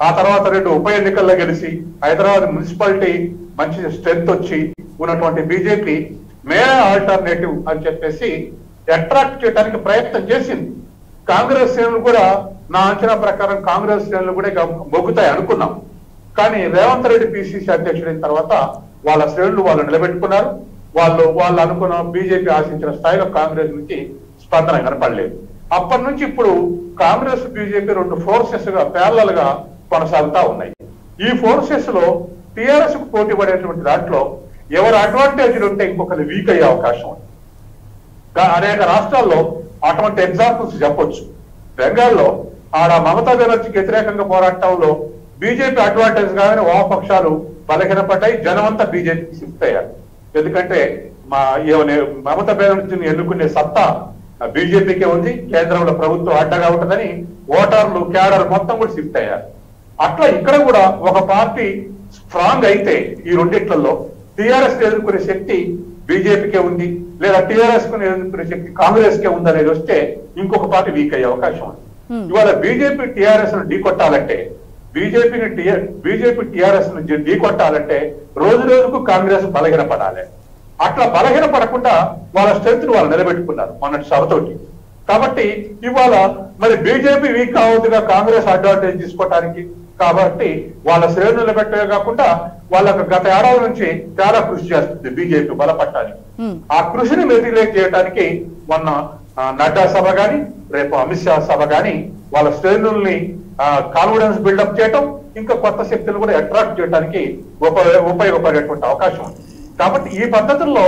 ఆ తర్వాత 2 ఉప ఎన్నికల్లో గెలిచి హైదరాబాద్ మున్సిపాలిటీ మంచి స్ట్రెంత్ వచ్చి ఉన్నటువంటి బీజేపీ మేరే ఆల్టర్నేటివ్ అని చెప్పేసి అట్రాక్ట్ చేయడానికి ప్రయత్నం చేసింది. కాంగ్రెస్ శ్రేణులు కూడా నా అంచనా ప్రకారం కాంగ్రెస్ శ్రేణులు కూడా ఇక మొగ్గుతాయి అనుకున్నాం. కానీ రేవంత్ రెడ్డి పిసిసి అధ్యక్షుడైన తర్వాత వాళ్ళ శ్రేణులు వాళ్ళు నిలబెట్టుకున్నారు. వాళ్ళు అనుకున్న బీజేపీ ఆశించిన స్థాయిలో కాంగ్రెస్ నుంచి స్పందన కనపడలేదు. అప్పటి నుంచి ఇప్పుడు కాంగ్రెస్ బీజేపీ 2 ఫోర్సెస్ గా ప్యారలల్ గా కొనసాగుతా ఉన్నాయి. ఈ ఫోర్సెస్ లో టిఆర్ఎస్ కు పోటీ పడేటువంటి దాంట్లో ఎవరు అడ్వాంటేజ్లు ఉంటే ఇంకొకరు వీక్ అయ్యే అవకాశం ఉంది. అనేక రాష్ట్రాల్లో అటువంటి ఎగ్జాంపుల్స్ చెప్పొచ్చు. బెంగాల్లో ఆడ మమతా బెనర్జీకి వ్యతిరేకంగా పోరాటంలో బీజేపీ అడ్వాంటేజ్ కాగానే వామపక్షాలు బలహీనపడ్డాయి, జనం అంతా బీజేపీకి షిఫ్ట్ అయ్యారు. ఎందుకంటే మమతా బెనర్జీని ఎన్నుకునే సత్తా బీజేపీకే ఉంది, కేంద్రంలో ప్రభుత్వం అడ్డగా ఉంటుందని ఓటర్లు క్యాడర్ మొత్తం కూడా షిఫ్ట్ అయ్యారు. అట్లా ఇక్కడ కూడా ఒక పార్టీ స్ట్రాంగ్ అయితే ఈ రెండిట్లలో టిఆర్ఎస్ ఎదుర్కొనే శక్తి బీజేపీకే ఉంది, లేదా టిఆర్ఎస్ కు ఎదుర్కొనే శక్తి కాంగ్రెస్ కే ఉంది అనేది వస్తే ఇంకొక పార్టీ వీక్ అయ్యే అవకాశం ఉంది. ఇవాళ బీజేపీ టిఆర్ఎస్ ను ఢీకొట్టాలంటే బీజేపీ టిఆర్ఎస్ ను ఢీకొట్టాలంటే రోజు రోజుకు కాంగ్రెస్ బలహీనపడాలి. అట్లా బలహీనపడకుండా వాళ్ళ స్ట్రెంత్ వాళ్ళు నిలబెట్టుకున్నారు మొన్నటి సభతోటి. కాబట్టి ఇవాళ మరి బీజేపీ వీక్ కావద్దుగా కాంగ్రెస్ అడ్వాంటేజ్ తీసుకోవటానికి. కాబట్టి వాళ్ళ శ్రేణులు నిలబెట్టమే కాకుండా వాళ్ళకు గత ఏడాది నుంచి చాలా కృషి చేస్తుంది బీజేపీ బలపడటానికి. ఆ కృషిని మెటీరియలైజ్ చేయడానికి మొన్న నడ్డా సభ గాని రేపు అమిత్ షా సభ గాని వాళ్ళ శ్రేణుల్ని కాన్ఫిడెన్స్ బిల్డప్ చేయటం, ఇంకా కొత్త శక్తులు కూడా అట్రాక్ట్ చేయడానికి ఉపయోగపడేటువంటి అవకాశం ఉంది. కాబట్టి ఈ పద్ధతుల్లో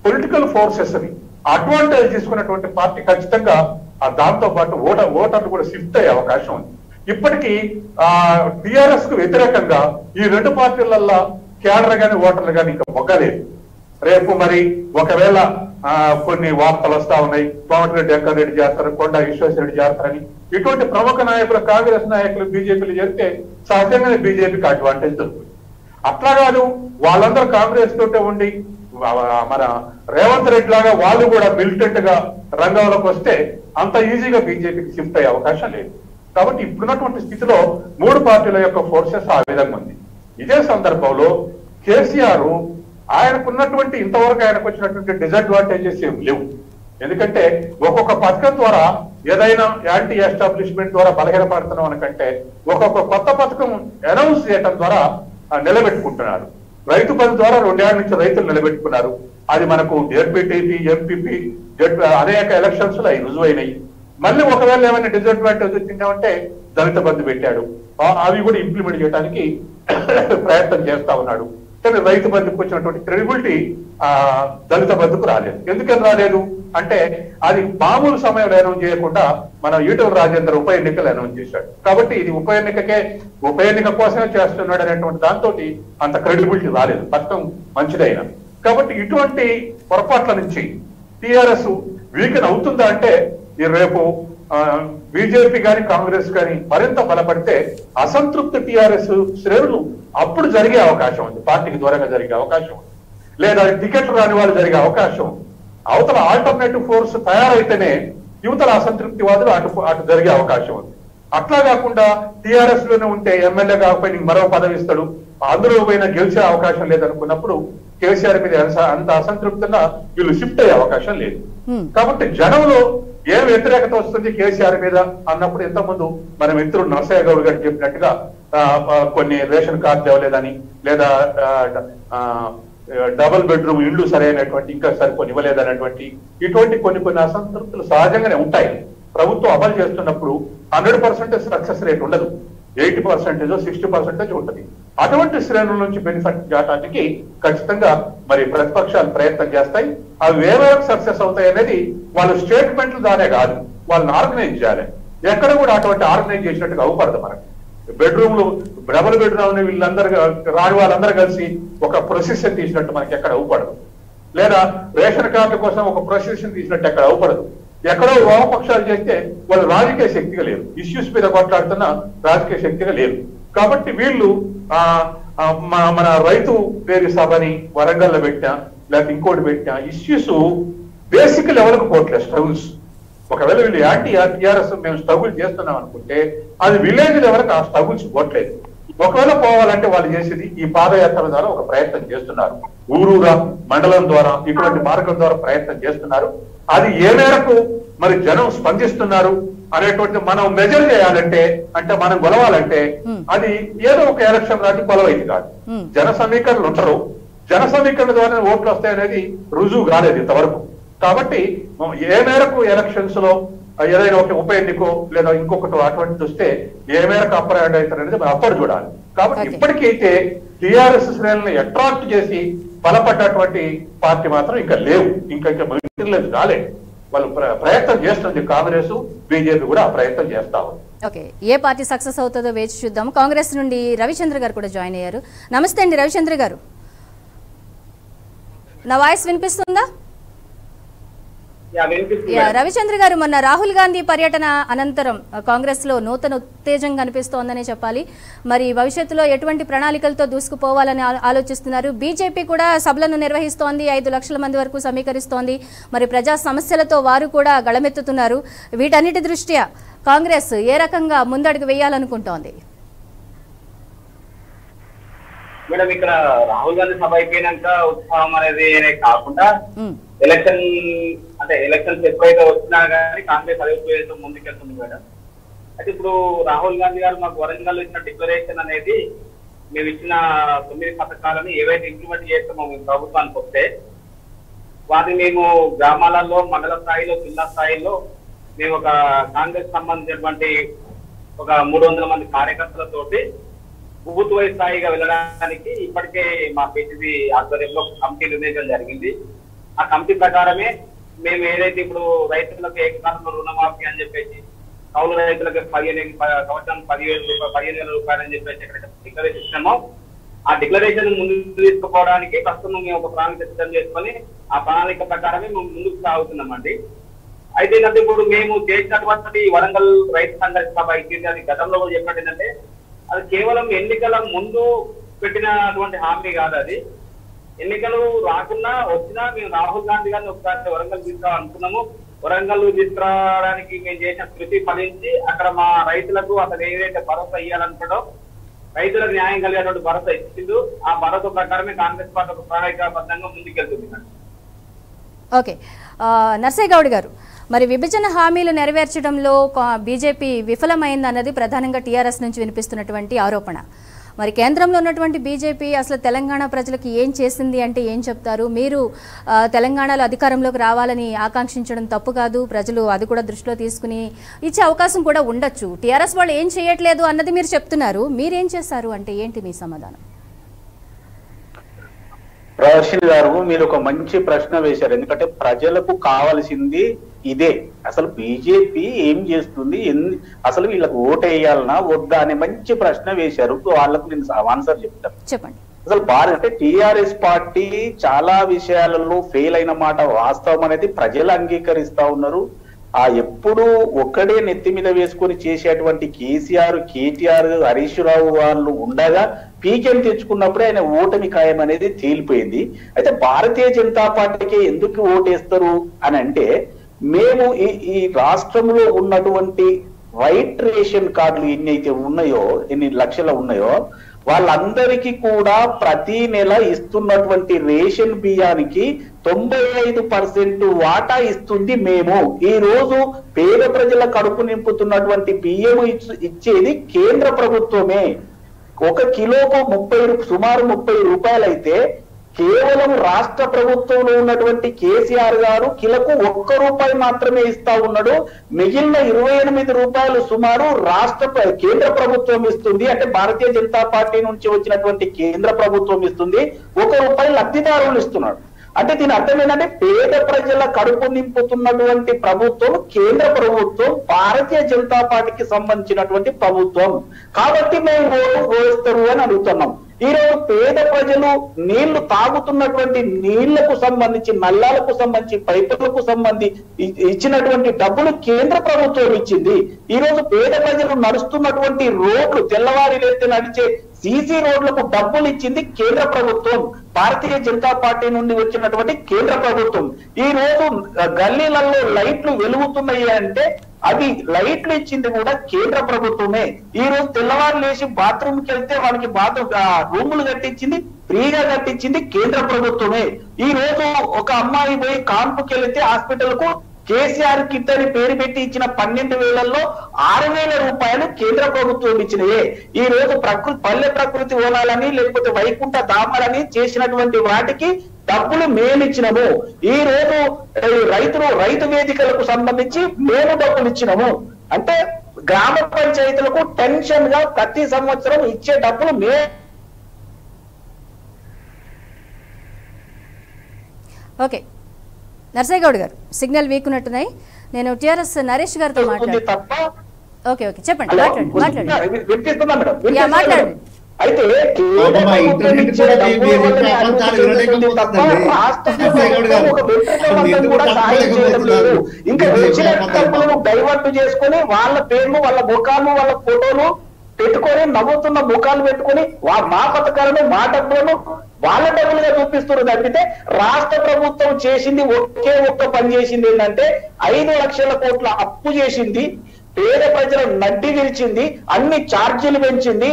పొలిటికల్ ఫోర్సెస్ ని అడ్వాంటేజ్ తీసుకున్నటువంటి పార్టీ ఖచ్చితంగా దాంతో పాటు ఓటర్లు కూడా షిఫ్ట్ అయ్యే అవకాశం ఉంది. ఇప్పటికీ టిఆర్ఎస్ కు వ్యతిరేకంగా ఈ రెండు పార్టీలల్లో కేడర్ గాని ఓటర్లు గాని ఇంకా మొగ్గలేదు. రేపు మరి ఒకవేళ కొన్ని వార్తలు వస్తా ఉన్నాయి, కోమటిరెడ్డి వెంకటరెడ్డి చేస్తారు, కొండా విశ్వేశ్వరరెడ్డి చేస్తారని. ఇటువంటి ప్రముఖ నాయకులు, కాంగ్రెస్ నాయకులు బీజేపీలు చేస్తే సహజంగానే బీజేపీకి అడ్వాంటేజ్ దొరుకుతుంది. అట్లా కాదు, వాళ్ళందరూ కాంగ్రెస్ తోటే ఉండి మన రేవంత్ రెడ్డి లాగా వాళ్ళు కూడా మిలిటెంట్ గా రంగంలోకి వస్తే అంత ఈజీగా బీజేపీకి షిఫ్ట్ అయ్యే అవకాశం లేదు. కాబట్టి ఇప్పుడున్నటువంటి స్థితిలో మూడు పార్టీల యొక్క ఫోర్సెస్ ఆ విధంగా ఉంది. ఇదే సందర్భంలో కేసీఆర్ ఆయనకున్నటువంటి ఇంతవరకు ఆయనకు వచ్చినటువంటి డిసడ్వాంటేజెస్ ఏం లేవు. ఎందుకంటే ఒక్కొక్క పథకం ద్వారా ఏదైనా యాంటీ ఎస్టాబ్లిష్మెంట్ ద్వారా బలహీనపడుతున్నాం అనకంటే ఒక్కొక్క కొత్త పథకం అనౌన్స్ చేయడం ద్వారా నిలబెట్టుకుంటున్నారు. రైతు బంధు ద్వారా 2 ఏళ్ల నుంచి రైతులు నిలబెట్టుకున్నారు. అది మనకు జెడ్పీటీపీ, ఎంపీపీ, అనేక ఎలక్షన్స్ లో అవి రుజువైనాయి. మళ్ళీ ఒకవేళ ఏమైనా డిసడ్వాంటేజ్ వచ్చిందామంటే దళిత బంధు పెట్టాడు, అవి కూడా ఇంప్లిమెంట్ చేయడానికి ప్రయత్నం చేస్తా ఉన్నాడు. కానీ రైతు బంధుకు వచ్చినటువంటి క్రెడిబిలిటీ దళిత బంధుకు రాలేదు. ఎందుకని రాలేదు అంటే అది మామూలు సమయంలో అనౌన్స్ చేయకుండా మన ఈటెల రాజేందర్ ఉప ఎన్నికలు అనౌన్స్ చేశాడు. కాబట్టి ఇది ఉప ఎన్నిక కోసమే చేస్తున్నాడు అనేటువంటి దాంతో అంత క్రెడిబిలిటీ రాలేదు. పథకం మంచిదైనా. కాబట్టి ఇటువంటి పొరపాట్ల నుంచి టిఆర్ఎస్ వీకెన్ అవుతుందా అంటే రేపు బీజేపీ కానీ కాంగ్రెస్ కానీ మరింత బలపడితే అసంతృప్త టిఆర్ఎస్ శ్రేణులు అప్పుడు జరిగే అవకాశం ఉంది, పార్టీకి దూరంగా జరిగే అవకాశం ఉంది, లేదా టికెట్లు రాని వాళ్ళు జరిగే అవకాశం ఉంది. అవతల ఆల్టర్నేటివ్ ఫోర్స్ తయారైతేనే యువతల అసంతృప్తివాదులు అటు జరిగే అవకాశం ఉంది. అట్లా కాకుండా టిఆర్ఎస్ లోనే ఉంటే ఎమ్మెల్యే కాకపోయి నీకు మరో పదవి ఇస్తాడు, అందులో పోయినా గెలిచే అవకాశం లేదనుకున్నప్పుడు కేసీఆర్ మీద అంత అసంతృప్తిగా వీళ్ళు షిఫ్ట్ అయ్యే అవకాశం లేదు. కాబట్టి జనంలో ఏం వ్యతిరేకత వస్తుంది కేసీఆర్ మీద అన్నప్పుడు ఇంతకుముందు మన మిత్రుడు నరసయ్య గౌడ్ గారు చెప్పినట్టుగా కొన్ని రేషన్ కార్డు ఇవ్వలేదని, లేదా డబుల్ బెడ్రూమ్ ఇళ్లు సరైనటువంటి ఇంకా సరిపోని ఇవ్వలేదనేటువంటి ఇటువంటి కొన్ని అసంతృప్తులు సహజంగానే ఉంటాయి. ప్రభుత్వం అమలు చేస్తున్నప్పుడు 100% సక్సెస్ రేట్ ఉండదు, 80%, 60% ఉంటుంది. అటువంటి శ్రేణుల నుంచి బెనిఫిట్ చేయడానికి ఖచ్చితంగా మరి ప్రతిపక్షాలు ప్రయత్నం చేస్తాయి. అవి ఏమేమి సక్సెస్ అవుతాయి అనేది వాళ్ళ స్టేట్మెంట్లు దానే కాదు, వాళ్ళని ఆర్గనైజ్ చేయాలి. ఎక్కడ కూడా అటువంటి ఆర్గనైజ్ చేసినట్టుగా అవపడదు. మనకి బెడ్రూమ్లు డబుల్ బెడ్రూమ్ వీళ్ళందరూ రాని వాళ్ళందరూ కలిసి ఒక ప్రొసెషన్ తీసినట్టు మనకి ఎక్కడ అవపడదు, లేదా రేషన్ కార్డు కోసం ఒక ప్రొసెషన్ తీసినట్టు ఎక్కడ అవపడదు. ఎక్కడో వామపక్షాలు చేస్తే వాళ్ళు రాజకీయ శక్తిగా లేరు, ఇష్యూస్ మీద కొట్లాడుతున్న రాజకీయ శక్తిగా లేరు. కాబట్టి వీళ్ళు మన రైతు పేరు సభని వరంగల్లో పెట్టినా లేకపోతే ఇంకోటి పెట్టినా ఇష్యూస్ బేసిక్ లెవెల్కి పోవట్లేదు స్ట్రగుల్స్. ఒకవేళ వీళ్ళు యాంటీ టిఆర్ఎస్ మేము స్ట్రగుల్ చేస్తున్నాం అనుకుంటే అది విలేజ్ లెవెల్కి ఆ స్ట్రగుల్స్ పోవట్లేదు. ఒకవేళ పోవాలంటే వాళ్ళు చేసేది ఈ పాదయాత్ర ద్వారా ఒక ప్రయత్నం చేస్తున్నారు, ఊరూరా మండలం ద్వారా ఇటువంటి మార్గం ద్వారా ప్రయత్నం చేస్తున్నారు. అది ఏ మేరకు మరి జనం స్పందిస్తున్నారు అనేటువంటి మనం మెజర్ చేయాలంటే, అంటే మనం గొలవాలంటే అది ఏదో ఒక ఎలక్షన్ లాంటి కొలవైంది కాదు. జన సమీకరణలు ఉంటారు, జన సమీకరణ ద్వారా ఓట్లు వస్తాయనేది రుజువు కాలేదు ఇంతవరకు. కాబట్టి ఏ మేరకు ఎలక్షన్స్ లో ఏదైనా ఒక ఉప ఎన్నికో లేదా ఇంకొకటి అటువంటిది వస్తే ఏ మేరకు అప్రయాడ్ అవుతారు అనేది మనం అప్పుడు చూడాలి. కాబట్టి ఇప్పటికైతే టిఆర్ఎస్ శ్రేణులను అట్రాక్ట్ చేసి బలపడ్డటువంటి పార్టీ మాత్రం ఇంకా లేవు, ఇంకా మిలిటరీ కాలేదు. వాళ్ళు ప్రయత్నం చేస్తుంది, కాంగ్రెస్ బీజేపీ కూడా ఆ ప్రయత్నం చేస్తా ఉంది. ఓకే, ఏ పార్టీ సక్సెస్ అవుతుందో వేచి చూద్దాం. కాంగ్రెస్ నుండి రవిచంద్ర గారు కూడా జాయిన్ అయ్యారు. నమస్తే అండి రవిచంద్ర గారు, నా వాయిస్ వినిపిస్తుందా? రవిచంద్ర గారు, మొన్న రాహుల్ గాంధీ పర్యటన అనంతరం కాంగ్రెస్ లో నూతన ఉత్తేజం కనిపిస్తోందనే చెప్పాలి. మరి భవిష్యత్తులో ఎటువంటి ప్రణాళికలతో దూసుకుపోవాలని ఆలోచిస్తున్నారు? బీజేపీ కూడా సభలను నిర్వహిస్తోంది, 5 లక్షల మంది వరకు సమీకరిస్తోంది. మరి ప్రజా సమస్యలతో వారు కూడా గళమెత్తుతున్నారు. వీటన్నిటి దృష్ట్యా కాంగ్రెస్ ఏ రకంగా ముందడుగు వేయాలనుకుంటోంది? మేడం, ఇక్కడ రాహుల్ గాంధీ సభ అయిపోయినాక ఉత్సాహం అనేది కాకుండా ఎలక్షన్స్ ఎప్పుడైతే వచ్చినా కానీ కాంగ్రెస్ అదే ముందుకెళ్తుంది మేడం. అయితే ఇప్పుడు రాహుల్ గాంధీ గారు మాకు వరంగల్ ఇచ్చిన డిక్లరేషన్ అనేది మేము ఇచ్చిన 9 పథకాలను ఏవైతే ఇంప్లిమెంట్ చేస్తామో మేము ప్రభుత్వానికి వస్తే వాటిని మేము గ్రామాలలో, మండల స్థాయిలో, జిల్లా స్థాయిలో మేము ఒక కాంగ్రెస్ సంబంధించినటువంటి ఒక 300 మంది కార్యకర్తలతోటి బూత్ వైజ్ స్థాయిగా వెళ్ళడానికి ఇప్పటికే మా పిసిసి ఆధ్వర్యంలో కమిటీ నిర్ణయించడం జరిగింది. ఆ కమిటీ ప్రకారమే మేము ఏదైతే ఇప్పుడు రైతులకు ఏకకాలంలో రుణమాఫీ అని చెప్పేసి కౌలు రైతులకు 15,000 రూపాయలు అని చెప్పేసి ఎక్కడైతే డిక్లరేషన్ ఇచ్చినామో ఆ డిక్లరేషన్ ముందు తీసుకోవడానికి ప్రస్తుతం మేము ఒక ప్రణాళిక సిద్ధం చేసుకొని ఆ ప్రణాళిక ప్రకారమే మేము ముందుకు సాగుతున్నామండి. అయితే ఏంటంటే ఇప్పుడు మేము చేసినటువంటి వరంగల్ రైతు సంఘర్ష సభ ఇచ్చింది, అది గతంలో కూడా చెప్పినట్టు ఏంటంటే అది కేవలం ఎన్నికల ముందు పెట్టినటువంటి హామీ కాదు. అది ఎన్నికలు రాకున్నా వచ్చినా మేము రాహుల్ గాంధీ గారిని ఒకసారి వరంగల్ తీసుకురావాలనుకున్నాము. వరంగల్ తీసుకురావడానికి మేము చేసిన కృషి ఫలించి అక్కడ మా రైతులకు అసలు ఏదైతే భరోసా ఇవ్వాలనుకుంటో రైతులకు న్యాయం కలిగేటువంటి భరోసా ఇచ్చిండు. ఆ భరోసా ప్రకారమే కాంగ్రెస్ పార్టీ ఒక ప్రణాళికాబద్ధంగా ముందుకెళ్తుంది. ఓకే, నర్సయ్య గౌడ్ గారు, మరి విభజన హామీలు నెరవేర్చడంలో బీజేపీ విఫలమైందన్నది ప్రధానంగా టీఆర్ఎస్ నుంచి వినిపిస్తున్నటువంటి ఆరోపణ. మరి కేంద్రంలో ఉన్నటువంటి బీజేపీ అసలు తెలంగాణ ప్రజలకు ఏం చేసింది అంటే ఏం చెప్తారు? మీరు తెలంగాణలో అధికారంలోకి రావాలని ఆకాంక్షించడం తప్పు కాదు, ప్రజలు అది కూడా దృష్టిలో తీసుకుని ఇచ్చే అవకాశం కూడా ఉండొచ్చు. టీఆర్ఎస్ వాళ్ళు ఏం చేయట్లేదు అన్నది మీరు చెప్తున్నారు, మీరేం చేశారు అంటే ఏంటి మీ సమాధానం? రాశి గారు, మీరు ఒక మంచి ప్రశ్న వేశారు. ఎందుకంటే ప్రజలకు కావాల్సింది ఇదే. అసలు బీజేపీ ఏం చేస్తుంది, అసలు వీళ్ళకి ఓటు వేయాలన్నా వద్దా అనే మంచి ప్రశ్న వేశారు. వాళ్ళకు నేను ఆన్సర్ చెప్తాను. చెప్పండి. అసలు అంటే టీఆర్ఎస్ పార్టీ చాలా విషయాలలో ఫెయిల్ అయిన మాట వాస్తవం అనేది ప్రజలు అంగీకరిస్తా ఉన్నారు. ఎప్పుడు ఒక్కడే నెత్తి మీద వేసుకొని చేసేటువంటి కేసీఆర్, కేటీఆర్, హరీష్ రావు వాళ్ళు ఉండగా పీకేం తెచ్చుకున్నప్పుడే ఆయన ఓటమి ఖాయం అనేది తేలిపోయింది. అయితే భారతీయ జనతా పార్టీకి ఎందుకు ఓటేస్తారు అని అంటే, మేము ఈ రాష్ట్రంలో ఉన్నటువంటి వైట్ రేషన్ కార్డులు ఎన్నైతే ఉన్నాయో, ఎన్ని లక్షలు ఉన్నాయో, వాళ్ళందరికీ కూడా ప్రతి నెల ఇస్తున్నటువంటి రేషన్ బియ్యానికి 95% వాటా ఇస్తుంది మేము. ఈ రోజు పేద ప్రజల కడుపు నింపుతున్నటువంటి బియ్యం ఇచ్చేది కేంద్ర ప్రభుత్వమే. 1 కిలోకు సుమారు 30 రూపాయలు అయితే కేవలం రాష్ట్ర ప్రభుత్వంలో ఉన్నటువంటి కేసీఆర్ గారు కిలకు 1 రూపాయి మాత్రమే ఇస్తా ఉన్నాడు. మిగిలిన 28 రూపాయలు సుమారు కేంద్ర ప్రభుత్వం ఇస్తుంది. అంటే భారతీయ జనతా పార్టీ నుంచి వచ్చినటువంటి కేంద్ర ప్రభుత్వం ఇస్తుంది. 1 రూపాయి లబ్ధిదారులు ఇస్తున్నాడు. అంటే దీని అర్థం ఏంటంటే పేద ప్రజల కడుపు నింపుతున్నటువంటి ప్రభుత్వం కేంద్ర ప్రభుత్వం, భారతీయ జనతా పార్టీకి సంబంధించినటువంటి ప్రభుత్వం. కాబట్టి మేము ఓటు వేస్తారు అని అడుగుతున్నాం. ఈ రోజు పేద ప్రజలు నీళ్లు తాగుతున్నటువంటి నీళ్లకు సంబంధించి, నల్లాలకు సంబంధించి, పైపులకు సంబంధించి ఇచ్చినటువంటి డబ్బులు కేంద్ర ప్రభుత్వం ఇచ్చింది. ఈ రోజు పేద ప్రజలు నడుస్తున్నటువంటి రోడ్లు, తెల్లవారి లేస్తే నడిచే సీసీ రోడ్లకు డబ్బులు ఇచ్చింది కేంద్ర ప్రభుత్వం, భారతీయ జనతా పార్టీ నుండి వచ్చినటువంటి కేంద్ర ప్రభుత్వం. ఈ రోజు గల్లీలలో లైట్లు వెలుగుతున్నాయి అంటే అవి లైట్లు ఇచ్చింది కూడా కేంద్ర ప్రభుత్వమే. ఈ రోజు తెల్లవారు లేచి బాత్రూమ్కి వెళ్తే వాళ్ళకి రూములు కట్టించింది, ఫ్రీగా కట్టించింది కేంద్ర ప్రభుత్వమే. ఈ రోజు ఒక అమ్మాయి పోయి కాన్పుకి వెళితే హాస్పిటల్ కు కేసీఆర్ కిట్ అని పేరు పెట్టి ఇచ్చిన 12,000లో 6,000 రూపాయలు కేంద్ర ప్రభుత్వం ఇచ్చినయే. ఈ రోజు పల్లె ప్రకృతి హోనాలని లేకపోతే వైకుంఠ ధామాలని చేసినటువంటి వాటికి డబ్బులు మేము ఇచ్చినాము. ఈ రోజు రైతు వేదికలకు సంబంధించి మేము డబ్బులు ఇచ్చినాము. అంటే గ్రామ పంచాయతీలకు టెన్షన్ గా ప్రతి సంవత్సరం ఇచ్చే డబ్బులు ఓకే, నర్సయ్య గౌడ్ గారు, సిగ్నల్ వీక్ ఉన్నట్టున్నాయి. నేను టిఆర్ఎస్ నరేష్ గారితో మాట్లాడు. ఓకే ఓకే, చెప్పండి, మాట్లాడండి. అయితే ఇంకా డైవర్ట్ చేసుకుని వాళ్ళ పేర్లు, వాళ్ళ ముఖాలు, వాళ్ళ ఫోటోలు పెట్టుకొని నవ్వుతున్న ముఖాలు పెట్టుకొని మా పథకాలను, మా డబ్బులను వాళ్ళ డబ్బులుగా చూపిస్తున్నారు తప్పితే రాష్ట్ర ప్రభుత్వం చేసింది ఒక్క పని చేసింది ఏంటంటే 5 లక్షల కోట్ల అప్పు చేసింది, పేద ప్రజల నడ్డి విరిచింది, అన్ని ఛార్జీలు పెంచింది.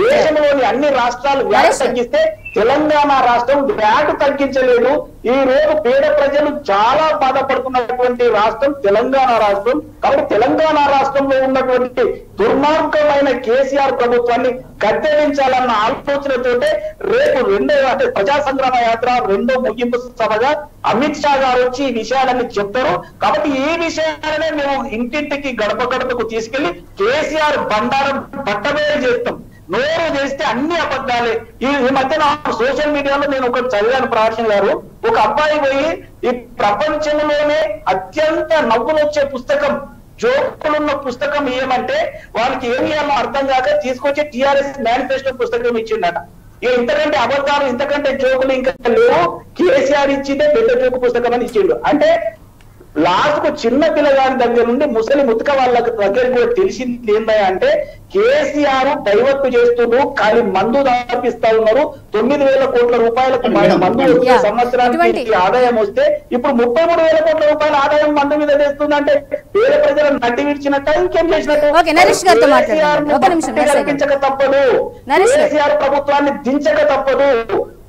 దేశంలోని అన్ని రాష్ట్రాలు వ్యాట్ తగ్గిస్తే తెలంగాణ రాష్ట్రం వ్యాట్ తగ్గించలేదు. ఈ రోజు పేద ప్రజలు చాలా బాధపడుతున్నటువంటి రాష్ట్రం తెలంగాణ రాష్ట్రం. కాబట్టి తెలంగాణ రాష్ట్రంలో ఉన్నటువంటి దుర్మార్గమైన కేసీఆర్ ప్రభుత్వాన్ని గద్దెదించాలన్న ఆలోచనతోటే రేపు అంటే ప్రజా సంగ్రామ యాత్ర 2వ ముగింపు సభగా అమిత్ షా గారు వచ్చి ఈ విషయాలన్నీ చెప్తారు. కాబట్టి ఈ విషయాలనే మేము ఇంటింటికి గడపకు తీసుకెళ్లి కేసీఆర్ బండారం పట్టబేరు చేస్తాం. నోరు చేస్తే అన్ని అబద్ధాలే. ఈ మధ్య సోషల్ మీడియాలో నేను ఒకటి చదివాను, ప్రహర్షన్ గారు, ఒక అబ్బాయి పోయి ఈ ప్రపంచంలోనే అత్యంత నవ్వులు వచ్చే పుస్తకం జోకులున్న పుస్తకం ఇవ్వమంటే వాళ్ళకి ఏమి ఇవ్వాలో అర్థం కాక తీసుకొచ్చి టిఆర్ఎస్ మేనిఫెస్టో పుస్తకం ఇచ్చిండట. ఇక ఇంతకంటే అబద్ధాలు ఇంతకంటే జోకులు ఇంకా లేవు. కేసీఆర్ ఇచ్చిందే పెద్ద జోకు పుస్తకం అని ఇచ్చిండు. అంటే లాస్ట్ కు చిన్న పిల్లగాడి దగ్గర నుండి ముసలి ముతక వాళ్ళ దగ్గర కూడా తెలిసింది ఏందా అంటే కేసీఆర్ డైవర్ట్ చేస్తున్నారు, కానీ మందు దాపిస్తా ఉన్నారు. 9,000 కోట్ల రూపాయలకు మందు వచ్చే సంవత్సరానికి ఆదాయం వస్తే ఇప్పుడు 33,000 కోట్ల రూపాయల ఆదాయం మందు మీద తెస్తుందంటే పేద ప్రజలను నడ్డి విడిచినట్ట ఇంకేం చేసినట్టు? కల్పించక తప్పదు, కేసీఆర్ ప్రభుత్వాన్ని దించక తప్పదు.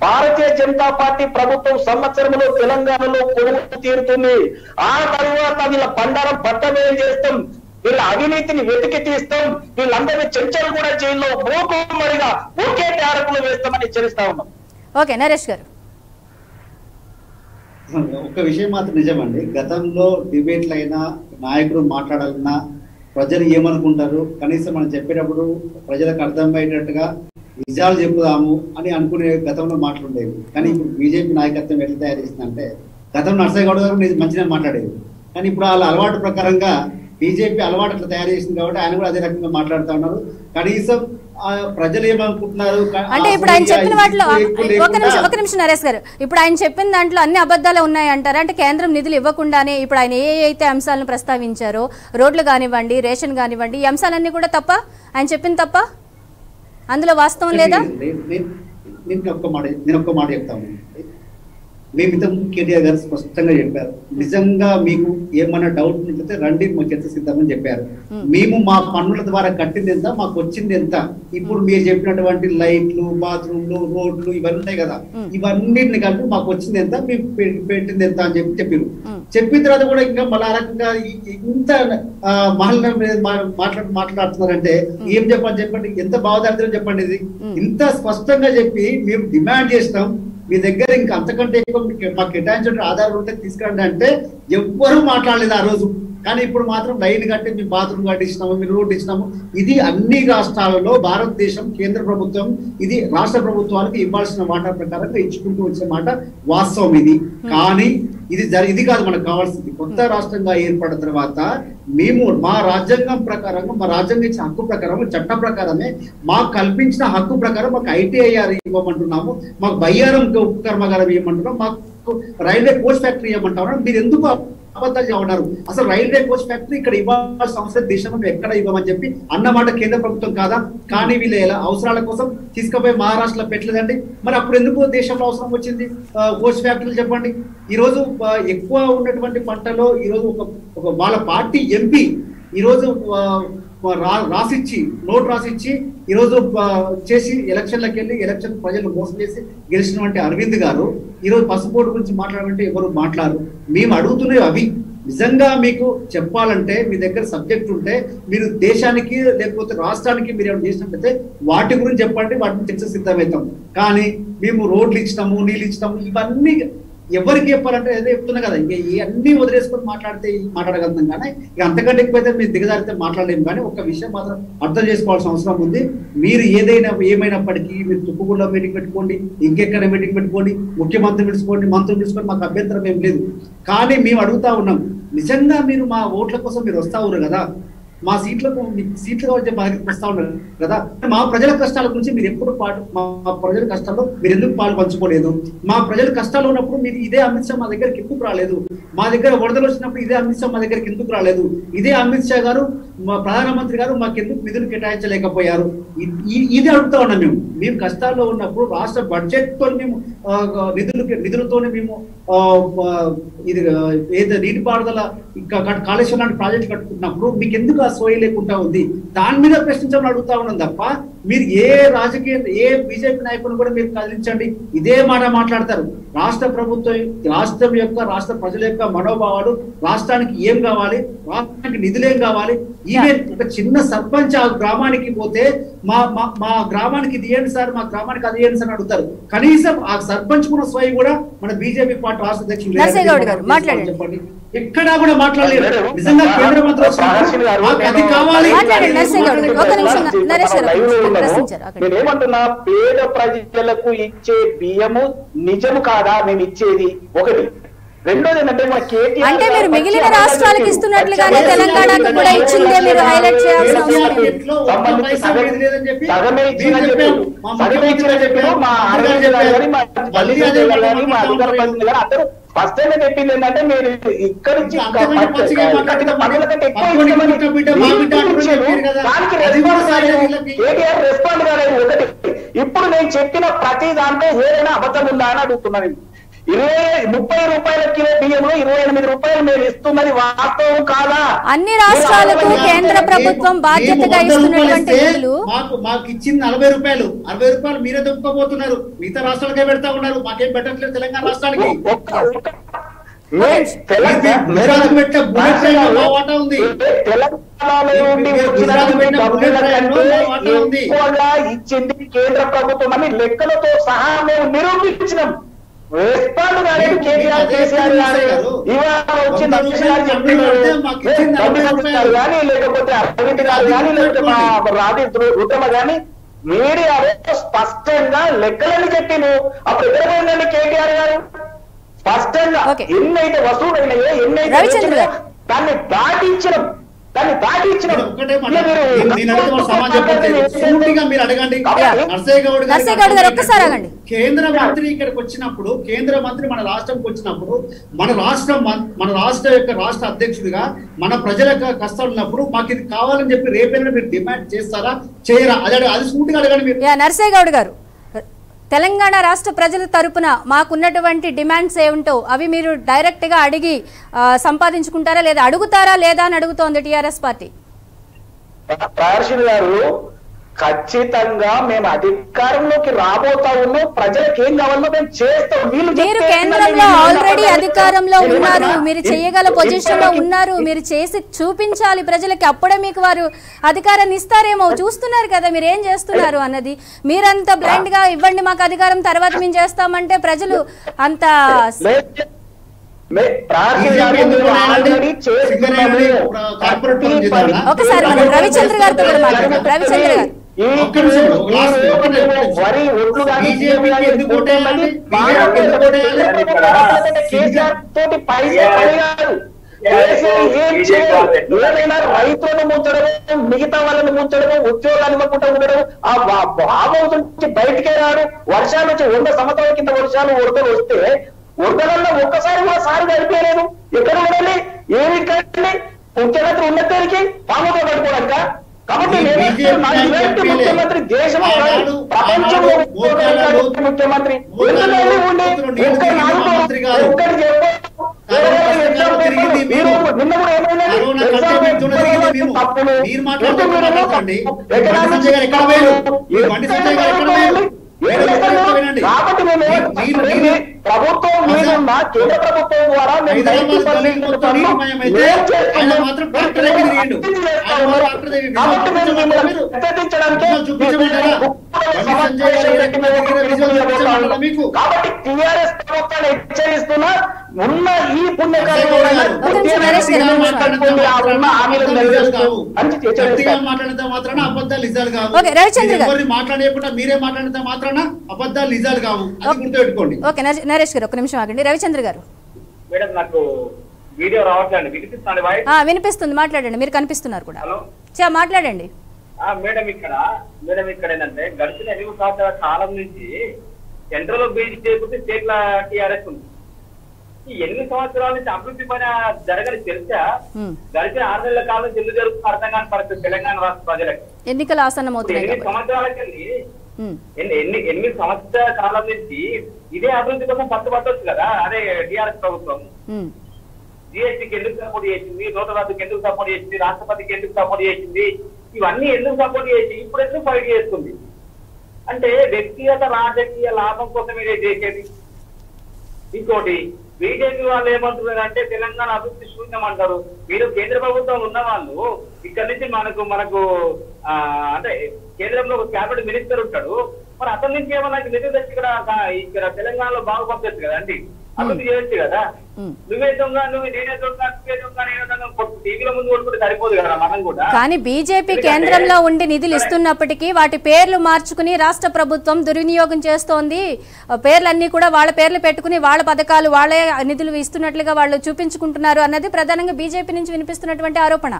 భారతీయ జనతా పార్టీ ప్రభుత్వం సంవత్సరంలో తెలంగాణలో కొనుగోలు తీరుతుంది. ఆ తర్వాత వీళ్ళ బండారం బట్టమేం చేస్తాం, వీళ్ళ అవినీతిని వెతికి తీస్తాం, వీళ్ళందరినీ చర్చలు కూడా జైల్లో మూకుమ్మడిగా ఒకే టారకులు వేస్తామని హెచ్చరిస్తా ఉన్నాం. ఓకే నరేష్ గారు, ఒక విషయం మాత్రం నిజమండి. గతంలో డిబేట్లు అయినా నాయకులు మాట్లాడాలన్నా ప్రజలు ఏమనుకుంటారు, కనీసం మనం చెప్పేటప్పుడు ప్రజలకు అర్థమయ్యేటట్టుగా నిజాలు చెప్పుదాము అని అనుకునే గతంలో మాట్లాడేవి. కానీ ఇప్పుడు బీజేపీ నాయకత్వం ఎట్లా తయారు చేసిందంటే, గతంలో నర్సయ్య గౌడ్ గారు మంచిగా మాట్లాడేది, కానీ ఇప్పుడు వాళ్ళ అలవాటు ప్రకారంగా బీజేపీ అలవాటు అట్లా తయారు చేసింది కాబట్టి ఆయన కూడా అదే రకంగా మాట్లాడుతూ ఉన్నారు. కనీసం ప్రజలు ఏమనుకుంటున్నారు అంటే ఇప్పుడు ఆయన చెప్పిన వాటిలో ఒక నిమిషం నరేష్ గారు, ఇప్పుడు ఆయన చెప్పిన దాంట్లో అన్ని అబద్ధాలు ఉన్నాయి అంటారా? అంటే కేంద్రం నిధులు ఇవ్వకుండానే ఇప్పుడు ఆయన ఏ అయితే అంశాలను ప్రస్తావించారో, రోడ్లు కానివ్వండి, రేషన్ కానివ్వండి, ఈ అంశాలన్నీ కూడా తప్ప? ఆయన చెప్పింది తప్ప? అందులో వాస్తవం లేదా? నేను ఒక్క మాట చెప్తాను. మేము ఇంతకు కేటీఆర్ గారు స్పష్టంగా చెప్పారు, నిజంగా మీకు ఏమన్నా డౌట్ ఉంటే రండి మా చర్చ సిద్ధమని చెప్పారు. మేము మా పన్నుల ద్వారా కట్టింది ఎంత, మాకు వచ్చింది ఎంత, ఇప్పుడు మీరు చెప్పినటువంటి లైట్లు, బాత్రూమ్లు, రోడ్లు ఇవన్నీ ఉన్నాయి కదా, ఇవన్నిటిని కలిపి మాకు వచ్చింది ఎంత, మేము పెట్టింది ఎంత అని చెప్పారు. చెప్పిన తర్వాత కూడా ఇంకా మళ్ళా రకంగా ఇంత మహల్ మాట్లాడుతున్నారంటే ఏం చెప్పండి, ఎంత బాధార్థం చెప్పండి. ఇది ఇంత స్పష్టంగా చెప్పి మేము డిమాండ్ చేస్తాం, మీ దగ్గర ఇంకా అంతకంటే ఎక్కువ మాకు కేటాయించిన ఆధారం ఉంటే తీసుకురండి అంటే ఎవ్వరూ మాట్లాడలేదు ఆ రోజు. కానీ ఇప్పుడు మాత్రం లైన్ కట్టి మేము బాత్రూమ్ కట్టించినాము, మీరు రోడ్డు ఇచ్చినాము. ఇది అన్ని రాష్ట్రాలలో భారతదేశం కేంద్ర ప్రభుత్వం ఇది రాష్ట్ర ప్రభుత్వాలకు ఇవ్వాల్సిన వాటా ప్రకారంగా ఇచ్చుకుంటూ వచ్చే మాట వాస్తవం ఇది. కానీ ఇది కాదు మనకు కావాల్సింది. కొత్త రాష్ట్రంగా ఏర్పడిన తర్వాత మేము మా రాజ్యాంగం ప్రకారంగా, మా రాజ్యాంగం ఇచ్చిన హక్కు ప్రకారం, చట్ట ప్రకారమే మాకు కల్పించిన హక్కు ప్రకారం మాకు ITIR ఇవ్వమంటున్నాము, మాకు బయ్యారం ఉప్పు కర్మాగారం ఇవ్వమంటున్నాం, మాకు రైల్వే కోచ్ ఫ్యాక్టరీ ఇవ్వమంటున్నాం. మీరు ఎందుకు అబద్ధాలు చెబుతున్నారు? అసలు రైల్వే కోచ్ ఫ్యాక్టరీ ఇక్కడ ఇవ్వాల్సిన అవసరం దేశంలో ఎక్కడ ఇవ్వమని చెప్పి అన్నమాట కేంద్ర ప్రభుత్వం కాదా? కానీ వీళ్ళు ఎలా అవసరాల కోసం తీసుకుపోయి మహారాష్ట్రలో పెట్టలేదండి. మరి అప్పుడు ఎందుకు దేశంలో అవసరం వచ్చింది కోచ్ ఫ్యాక్టరీలు చెప్పండి. ఈరోజు ఎక్కువ ఉన్నటువంటి పంటలో ఈరోజు ఒక వాళ్ళ పార్టీ ఎంపీ ఈరోజు నోట్ రాసిచ్చి ఈరోజు చేసి ఎలక్షన్లకు వెళ్ళి ఎలక్షన్ ప్రజలు మోసం చేసి గెలిచినటువంటి అరవింద్ గారు ఈరోజు పసుపోటు గురించి మాట్లాడాలంటే ఎవరు మాట్లాడరు. మేము అడుగుతున్నవి అవి. నిజంగా మీకు చెప్పాలంటే మీ దగ్గర సబ్జెక్ట్ ఉంటే మీరు దేశానికి లేకపోతే రాష్ట్రానికి మీరు ఏమైనా చేసినట్లయితే వాటి గురించి చెప్పండి, వాటిని చర్చ సిద్ధమవుతాం. కానీ మేము రోడ్లు ఇచ్చినాము, నీళ్ళు ఇచ్చినాము, ఇవన్నీ ఎవరికి చెప్పాలంటే అదే చెప్తున్నా కదా. ఇంకా ఇవన్నీ వదిలేసుకొని మాట్లాడగలుగుతాం. కానీ ఇక అంతకంటే ఎక్కువైతే మీరు దిగజారితే మాట్లాడలేము. కానీ ఒక విషయం మాత్రం అర్థం చేసుకోవాల్సిన అవసరం ఉంది. మీరు ఏమైనప్పటికీ మీరు తుక్కుగూడలో మీటింగ్ పెట్టుకోండి, ఇంకెక్కడ మీటింగ్ పెట్టుకోండి, ముఖ్యమంత్రి పిలుచుకోండి, మంత్రులు పిలుచుకోండి, మాకు అభ్యంతరం ఏం లేదు. కానీ మేము అడుగుతా ఉన్నాం, నిజంగా మీరు మా ఓట్ల కోసం మీరు వస్తా ఉన్నారు కదా, మా సీట్లు కావాలంటే మా దగ్గరికి వస్తా ఉన్నారు కదా, మా ప్రజల కష్టాల గురించి మీరు ఎప్పుడు మా ప్రజల కష్టాల్లో మీరు ఎందుకు పాలు పంచుకోలేదు? మా ప్రజల కష్టాలు ఉన్నప్పుడు మీరు ఇదే అమిత్ షా మా దగ్గరికి ఎందుకు రాలేదు? మా దగ్గర వరదలు వచ్చినప్పుడు ఇదే అమిత్ షా మా దగ్గరికి ఎందుకు రాలేదు? ఇదే అమిత్ షా గారు, మా ప్రధానమంత్రి గారు మాకు ఎందుకు నిధులు కేటాయించలేకపోయారు? ఇది అడుగుతా ఉన్నాం. మేము కష్టాల్లో ఉన్నప్పుడు రాష్ట్ర బడ్జెట్ తో మేము నిధులతోనే మేము ఇది ఏదో నీటిపారుదల కాళేశ్వరం లాంటి ప్రాజెక్టు కట్టుకుంటున్నప్పుడు మీకు ఎందుకు ఆ సోయి లేకుండా ఉంది? దాని మీద ప్రశ్నించమని అడుగుతా ఉన్నాం తప్ప మీరు ఏ బీజేపీ నాయకులను కూడా మీరు కదిలించండి ఇదే మాట మాట్లాడతారు. రాష్ట్ర ప్రభుత్వం, రాష్ట్ర ప్రజల యొక్క మనోభావాలు, రాష్ట్రానికి ఏం కావాలి, రాష్ట్రానికి నిధులేం కావాలి, ఈవెన్ ఒక చిన్న సర్పంచ్ ఆ గ్రామానికి పోతే మా గ్రామానికి ఇది ఏంటి సార్, మా గ్రామానికి అది ఏంటి సార్ అడుగుతారు. కనీసం ఆ సర్పంచ్ కూడా స్వయం కూడా మన బీజేపీ పార్టీ రాష్ట్ర అధ్యక్షులు చెప్పండి, ఎక్కడా కూడా మాట్లాడలేదు. నిజంగా కేంద్ర మంత్రి అది కావాలి. నేనేమంటున్నా, పేద ప్రజలకు ఇచ్చే బియ్యము నిజము కాదా మేము ఇచ్చేది? ఒకటి. రెండోది ఏంటంటే మన కేటీఆర్ అంటే మీరు మిగిలిన రాష్ట్రాలకు ఇస్తున్నట్లుగానే తెలంగాణకు కూడా ఇచ్చిందే మీరు హైలైట్ చేయాల్సిన అవసరం ఉంది. సగమే ఇచ్చిన చెప్పారు మా అరవింద్ గారు కానీ మా బల్లిరాజు గారు కానీ మా అధికార ప్రతినిధి గారు అందరూ స్పష్టంగా చెప్పింది ఏంటంటే మీరు ఇక్కడి నుంచి పనుల కంటే ఎక్కువ దానికి కేటీఆర్ రెస్పాండ్ కాలేదు. ఒకటి ఇప్పుడు నేను చెప్పిన ప్రతి దాంట్లో ఏదైనా అబద్ధం ఉందా అని అడుగుతున్నాను. 30 రూపాయల కిలో బియ్యంలో 28 రూపాయలు మేము ఇస్తున్నది వాస్తవం కాదా? అన్ని రాష్ట్రాలకు కేంద్ర ప్రభుత్వం బాధ్యతగా ఇస్తున్నటువంటి నిధులు మాకు ఇచ్చింది 40 రూపాయలు. 60 రూపాయలు మీరే దొప్పుకోబోతున్నారు. మిగతా రాష్ట్రాలకే పెడతా ఉన్నారు. మాకేం పెట్టట్లేదు తెలంగాణ రాష్ట్రానికి. ఇచ్చింది కేంద్ర ప్రభుత్వం అని లెక్కలతో సహా మేము నిరూపించినాం. రెస్పాండ్ కాలేదు కేటీఆర్ కేసీఆర్ గారు. ఇవాళ వచ్చి కానీ లేకపోతే అరవింద్ గారు కానీ లేకపోతే మా రాధి రుద్రమ గాని మీడియాలో స్పష్టంగా లెక్కలని చెప్పిండు. అప్పుడు ఎక్కడ పోయిందండి కేటీఆర్ గారు? స్పష్టంగా ఎన్నైతే వసూలు అయినాయో ఎన్నైతే దాన్ని దాటించడం కేంద్ర మంత్రి ఇక్కడికి వచ్చినప్పుడు, కేంద్ర మంత్రి మన రాష్ట్రంకి వచ్చినప్పుడు, మన రాష్ట్ర యొక్క రాష్ట్ర అధ్యక్షుడిగా మన ప్రజల కష్టం ఉన్నప్పుడు మాకు ఇది కావాలని చెప్పి రేపైనా మీరు డిమాండ్ చేస్తారా చేయరా? అది సూటిగా అడగండి మీరు. నర్సయ్య గౌడ్ గారు, తెలంగాణ రాష్ట్ర ప్రజల తరపున మాకున్నటువంటి డిమాండ్స్ ఏమిటో అవి మీరు డైరెక్ట్ గా అడిగి సంపాదించుకుంటారా లేదా, అడుగుతారా లేదా అని అడుగుతోంది టీఆర్ఎస్ పార్టీ. గారు ఖచ్చితంగా మేము అధికారంలోకి రాబోతా ఉన్నాం. ప్రజలకు ఏం కావాలో మేము చేస్తాం. మీరు కేంద్రంలో ఆల్రెడీ అధికారంలో ఉన్నారు, మీరు చేయగల పొజిషన్ లో ఉన్నారు, మీరు చేసి చూపించాలి ప్రజలకి. అప్పుడే మీకు వారు అధికారాన్ని ఇస్తారేమో. చూస్తున్నారు కదా మీరు ఏం చేస్తున్నారు అన్నది. మీరంత బ్లైండ్ గా ఇవ్వండి మాకు అధికారం తర్వాత మేము చేస్తామంటే ప్రజలు అంత ఒకసారి మనం రవిచంద్ర గారితో కూడా మాట్లాడదాం. రవిచంద్ర గారు, వరి ఒడ్లు ఏదైనా రైతులను ముంచడము, మిగతా వాళ్ళని ముంచడము, ఉద్యోగాలు ఇవ్వకుండా ఉండడం, ఆ బాబు నుంచి బయటికే రాడు. వర్షాలు వచ్చి 100 సంవత్సరాల కింద వర్షాలు వరదలు వస్తే వరదలలో ఒక్కసారి కూడా సారి గడిపేయలేదు. ఎక్కడ ఉండాలి? ఏమి కండి ముఖ్యమంత్రి ఉన్న పేరుకి పాముతో పడుకోవడాక. కాబట్టి ముఖ్యమంత్రి దేశంలో ప్రపంచంలో ముఖ్యమంత్రి కాబట్టి ప్రభుత్వం మీదున్న కేంద్ర ప్రభుత్వం ద్వారా కాబట్టి టీఆర్ఎస్ ప్రభుత్వాన్ని హెచ్చరిస్తున్నా ఉన్న ఈ మాట్లాడితే మాత్రాన అబద్ధాలు నిజాలు కావు. మాట్లాడేకుండా మీరే మాట్లాడితే మాత్రాన అబద్ధాలు నిజాలు కావు. అది గుర్తుపెట్టుకోండి. ఓకే నరేష్ గారు, ఒక నిమిషం ఆగండి. రవిచంద్ర గారు, మేడం నాకు వీడియో రావట్లేదు, వినిపిస్తుంది వాయిస్? వినిపిస్తుంది, మాట్లాడండి. మీరు కనిపిస్తున్నారు కూడా, మాట్లాడండి. మేడం ఇక్కడ ఏంటంటే గడిచిన 8 సంవత్సరాల కాలం నుంచి సెంట్రల్ లో బీజేపీ స్టేట్ ల టీఆర్ఎస్ ఉంది. ఈ 8 సంవత్సరాల నుంచి అభివృద్ధి పైన జరగని తెలిసా గడిచిన 6 నెలల కాలం ఎందుకు జరుగుతుంది అర్థం కాని పరిస్థితి తెలంగాణ రాష్ట్ర ప్రజలకు. ఎన్నికల ఆసన్నమవుతున్నాయి. 8 సంవత్సరాలకెళ్ళి 8 సంవత్సరాల కాలం నుంచి ఇదే అభివృద్ధి కోసం పట్టుబట్టవచ్చు కదా. అదే టీఆర్ఎస్ ప్రభుత్వం జిఎస్టీకి ఎందుకు సపోర్ట్ చేసింది, నోట్ల రద్దుకి ఎందుకు సపోర్ట్ చేసింది, రాష్ట్రపతికి ఎందుకు సపోర్ట్ చేసింది, ఇవన్నీ ఎందుకు సపోర్ట్ చేసి ఇప్పుడు ఎందుకు ఫైట్ చేస్తుంది అంటే వ్యక్తిగత రాజకీయ లాభం కోసం ఇదే చేసేది. ఇంకోటి బీజేపీ వాళ్ళు ఏమంటున్నారు అంటే తెలంగాణ అభివృద్ధి శూన్యం అంటారు. మీరు కేంద్ర ప్రభుత్వం ఉన్న వాళ్ళు ఇక్కడ నుంచి మనకు అంటే కేంద్రంలో ఒక క్యాబినెట్ మినిస్టర్ ఉంటాడు, మరి అతని నుంచి ఏమన్నా నిధులు తెచ్చి ఇక్కడ తెలంగాణలో బాగుపడచ్చు కదా అండి, అభివృద్ధి చేయొచ్చు కదా. నువ్వే దొంగ, నేనే దొంగ, నువ్వే దొంగ, నేనే దొంగ టీవీల ముందు కొట్టుకుంటే సరిపోదు కదా మనం కూడా. కానీ బీజేపీ కేంద్రంలో ఉండి నిధులు ఇస్తున్నప్పటికీ వాటి పేర్లు మార్చుకుని రాష్ట్ర ప్రభుత్వం దుర్వినియోగం చేస్తోంది. పేర్లన్నీ కూడా వాళ్ళ పేర్లు పెట్టుకుని వాళ్ళ పథకాలు వాళ్ళే నిధులు ఇస్తున్నట్లుగా వాళ్ళు చూపించుకుంటున్నారు అన్నది ప్రధానంగా బీజేపీ నుంచి వినిపిస్తున్నటువంటి ఆరోపణ.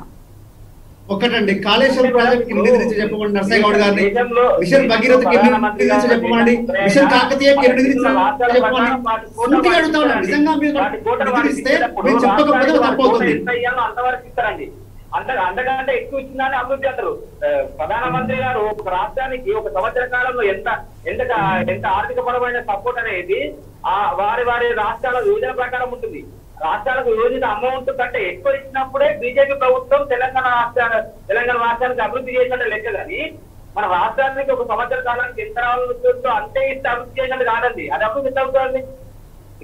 ఒకటండి, కాళేశ్వరం ప్రాజెక్ట్ ఎన్ని నిధులు చెప్పమండి నర్సయ్య గౌడ్ గారిని, మిషన్ భగీరథకి ఎన్ని నిధులు చెప్పమండి, మిషన్ కాకతీయకి ఎన్ని నిధులు చెప్పమండి. పూర్తిగా అడుగుతా ఉన్నాను, నిజంగా మీరు నిధులు ఇస్తే మీరు చెప్పకపోతే తప్పవుతుంది. అంతవరకు ఇస్తారండి, అంతకంటే ఎక్కువ ఇచ్చిందని అభివృద్ధి అంటారు. ప్రధానమంత్రి గారు ఒక రాష్ట్రానికి ఒక సంవత్సర కాలంలో ఎంత ఆర్థిక పరమైన సపోర్ట్ అనేది వారి రాష్ట్రాల యోజన ప్రకారం ఉంటుంది. రాష్ట్రాలకు యోజిత అమౌంట్ కంటే ఎక్కువ ఇచ్చినప్పుడే బీజేపీ ప్రభుత్వం తెలంగాణ రాష్ట్రానికి అభివృద్ధి చేసినట్టు లెక్క. కానీ మన రాష్ట్రానికి ఒక సంవత్సర కాలానికి ఎంత రావాలో అంతే ఇస్తే అభివృద్ధి చేసినట్టు కాదండి. అది అభివృద్ధి ఎంత అవుతుంది?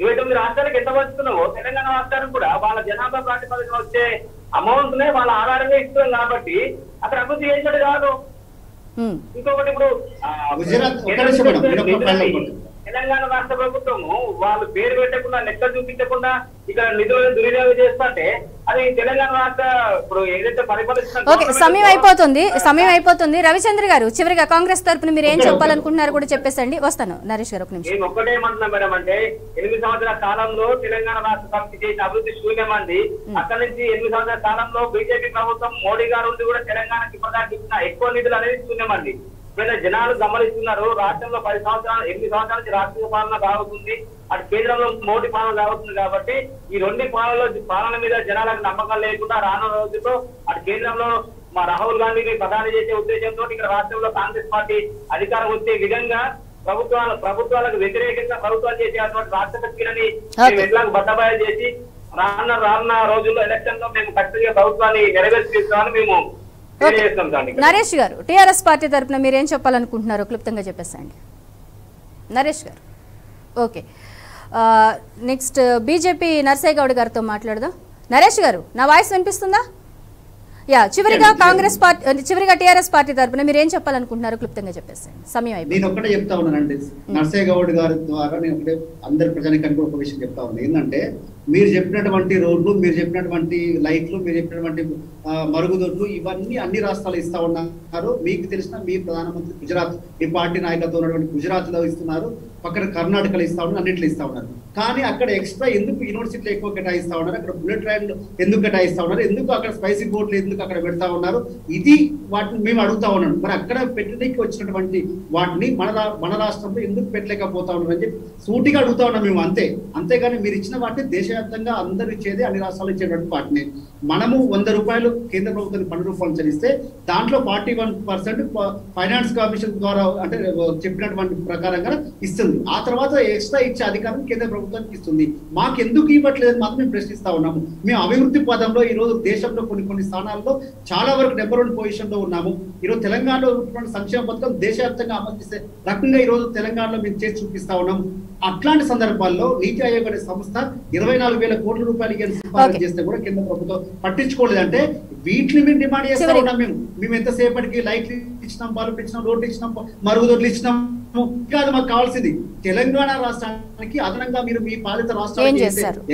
29 రాష్ట్రాలకు ఎంత పంచుతున్నావో తెలంగాణ రాష్ట్రానికి కూడా వాళ్ళ జనాభా ప్రాతిపదికన వచ్చే అమౌంట్ నే వాళ్ళ ఆధారంగా ఇస్తున్నాం కాబట్టి అక్కడ అభివృద్ధి చేసినట్టు కాదు. ఇంకొకటి ఇప్పుడు తెలంగాణ రాష్ట్ర ప్రభుత్వము వాళ్ళు పేరు పెట్టకుండా లెక్క చూపించకుండా ఇక్కడ నిధులను దుర్వినియోగం చేస్తుంటే అది తెలంగాణ రాష్ట్ర ఇప్పుడు ఏదైతే పరిపాలిస్తున్న సమయం అయిపోతుంది. రవిచంద్ర గారు, చివరిగా కాంగ్రెస్ తరపున మీరు ఏం చెప్పాలనుకుంటున్నారు కూడా చెప్పేసండి. వస్తాను నరేష్ గారు, ఒక నిమిషం. నేను ఒక్కటేమంటున్నా మేడం అంటే 8 సంవత్సరాల కాలంలో తెలంగాణ రాష్ట్ర సమితి చేసిన అభివృద్ధి శూన్యమంది. అక్కడి నుంచి 8 సంవత్సరాల కాలంలో బీజేపీ ప్రభుత్వం మోడీ గారు ఉండి కూడా తెలంగాణకి ఇప్పటిదాకా ఇచ్చిన ఎక్కువ నిధులు అనేది శూన్యమంది. ఇప్పుడు జనాలు గమనిస్తున్నారు, రాష్ట్రంలో 8 సంవత్సరాల నుంచి రాష్ట్రీయ పాలన సాగుతుంది, అటు కేంద్రంలో మోడీ పాలన సాగుతుంది. కాబట్టి ఈ రెండు పాలన మీద జనాలకు నమ్మకం లేకుండా రానున్న రోజుల్లో అటు కేంద్రంలో మా రాహుల్ గాంధీని ప్రధాని చేసే ఉద్దేశంతో ఇక్కడ రాష్ట్రంలో కాంగ్రెస్ పార్టీ అధికారం వచ్చే విధంగా ప్రభుత్వాలకు వ్యతిరేకంగా ప్రభుత్వాలు చేసేటువంటి రాష్ట్ర శక్తులని మేము ఎట్లా బట్టబయలు చేసి రానున్న రోజుల్లో ఎలక్షన్ లో మేము ఖచ్చితంగా ప్రభుత్వాన్ని నెరవేర్చిస్తామని మేము. నరేష్ గారు, టీఆర్ఎస్ పార్టీ తరఫున మీరు ఏం చెప్పాలనుకుంటున్నారో క్లుప్తంగా చెప్పేసండి. నరేష్ గారు, okay. Next BJP Narsaiah Goud గారితో మాట్లాడదాం. నరేష్ గారు, నా వాయిస్ వినిపిస్తుందా? చివరిగా టీఆర్ఎస్ పార్టీ తరఫున మీరు ఏం చెప్పాలనుకుంటున్నారు క్లుప్తంగా చెప్పేసండి, సమయం అయిపోయింది. నేను ఒకటే చెప్తా ఉన్నానండి, నర్సయ్య గౌడ్ గారి ద్వారా నేను ఒకటే అందరి ప్రజానికానికి ఒక విషయం చెప్తా ఉన్నాను. ఏంటంటే మీరు చెప్పినటువంటి రోడ్లు, మీరు చెప్పినటువంటి లైట్లు, మీరు చెప్పినటువంటి మరుగుదొడ్లు ఇవన్నీ అన్ని రాష్ట్రాలు ఇస్తా ఉన్నారు. మీకు తెలిసిన మీ ప్రధానమంత్రి గుజరాత్, ఈ పార్టీ నాయకత్వం ఉన్నటువంటి గుజరాత్ లో ఇస్తున్నారు, పక్కన కర్ణాటకలో ఇస్తా ఉన్నారు, అన్నింటిలో ఇస్తా ఉన్నారు. కానీ అక్కడ ఎక్స్ట్రా ఎందుకు యూనివర్సిటీలో ఎక్కువ కేటాయిస్తా ఉన్నారు, అక్కడ బుల్లెట్ రైళ్లు ఎందుకు కేటాయిస్తా ఉన్నారు, ఎందుకు అక్కడ స్పైసీ బోట్లు ఎందుకు అక్కడ పెడతా ఉన్నారు, ఇది వాటిని మేము అడుగుతా ఉన్నాను. మరి అక్కడ పెట్టడానికి వచ్చినటువంటి వాటిని మన రాష్ట్రంలో ఎందుకు పెట్టలేకపోతా ఉన్నారు అని చెప్పి సూటిగా అడుగుతా ఉన్నాం మేము, అంతేగాని మీరు ఇచ్చిన వాటిని దేశవ్యాప్తంగా అందరూ ఇచ్చేది, అన్ని రాష్ట్రాలు ఇచ్చేటువంటి వాటిని మనము 100 రూపాయలు కేంద్ర ప్రభుత్వానికి 12 రూపాయలు చెల్లిస్తే దాంట్లో 41% ఫైనాన్స్ కమిషన్ ద్వారా అంటే చెప్పినటువంటి ప్రకారంగా ఇస్తుంది. ఆ తర్వాత ఎక్స్ట్రా ఇచ్చే అధికారం కేంద్ర ప్రభుత్వానికి ఇస్తుంది. మాకు ఎందుకు ఇవ్వట్లేదని మాత్రం మేము ప్రశ్నిస్తా ఉన్నాము. మేము అభివృద్ధి పదంలో ఈ రోజు దేశంలో కొన్ని స్థానాల్లో చాలా వరకు నెంబర్ 1 పొజిషన్ లో ఉన్నాము. ఈరోజు తెలంగాణలో ఉన్నటువంటి సంక్షేమ పథకం దేశవ్యాప్తంగా అమలు చేసే రకంగా ఈ రోజు తెలంగాణలో మేము చేసి చూపిస్తా ఉన్నాము. అట్లాంటి సందర్భాల్లో నీతి ఆయోగ్ అనే సంస్థ 24,000 కోట్ల రూపాయలకి సిఫారసు చేస్తే కూడా కేంద్ర ప్రభుత్వం పట్టించుకోలేదంటే వీటిని మేము డిమాండ్ చేస్తా ఉన్నాం. మేము ఎంతసేపటికి లైట్లు ఇచ్చినాం, బల్బ్ ఇచ్చినాం, రోడ్లు ఇచ్చినాం, మరుగుదొడ్లు ఇచ్చినాం కాదు. మాకు కావాల్సింది తెలంగాణ రాష్ట్రానికి అదనంగా మీరు మీ పాలిత రాష్ట్రానికి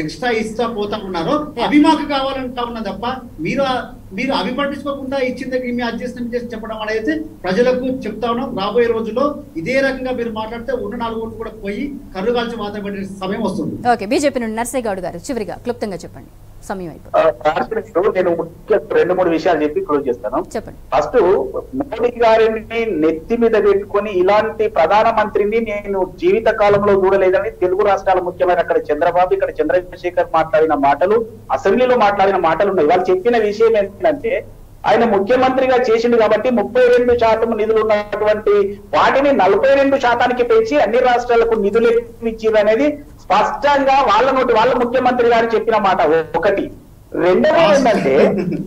ఎక్స్ట్రా ఇస్తా పోతా ఉన్నారో అవి మాకు కావాలంటా ఉన్నా తప్ప మీరు అవి పట్టించుకోకుండా ఇచ్చిన దగ్గర మీ అడ్జస్ట్మెంట్ చేసి చెప్పడం అనేది ప్రజలకు చెప్తా ఉన్నాం. రాబోయే రోజుల్లో ఇదే రకంగా మీరు మాట్లాడితే ఉన్న 4 ఓట్లు కూడా పోయి కర్రు కాల్చి మాట్లాడే సమయం వస్తుంది. ఓకే, బీజేపీ నుండి నర్సయ్య గౌడ్ గారు చివరిగా క్లుప్తంగా చెప్పండి, సమయం అయిపోయింది. నేను 2-3 విషయాలు చెప్పి క్లోజ్ చేస్తాను. చెప్పండి. ఫస్ట్, మోడీ గారిని నెత్తి మీద పెట్టుకొని ఇలాంటి ప్రధానమంత్రిని నేను జీవిత కాలంలో చూడలేదని తెలుగు రాష్ట్రాల ముఖ్యమైన అక్కడ చంద్రబాబు, ఇక్కడ చంద్రశేఖర్ మాట్లాడిన మాటలు, అసెంబ్లీలో మాట్లాడిన మాటలు ఉన్నాయి. వాళ్ళు చెప్పిన విషయం ఏంటంటే ఆయన ముఖ్యమంత్రిగా చేసిండు కాబట్టి 32% నిధులు ఉన్నటువంటి వాటిని 42% పెంచి అన్ని రాష్ట్రాలకు నిధులు ఇచ్చింది అనేది స్పష్టంగా వాళ్ళ ముఖ్యమంత్రి గారు చెప్పిన మాట ఒకటి. రెండవది ఏంటంటే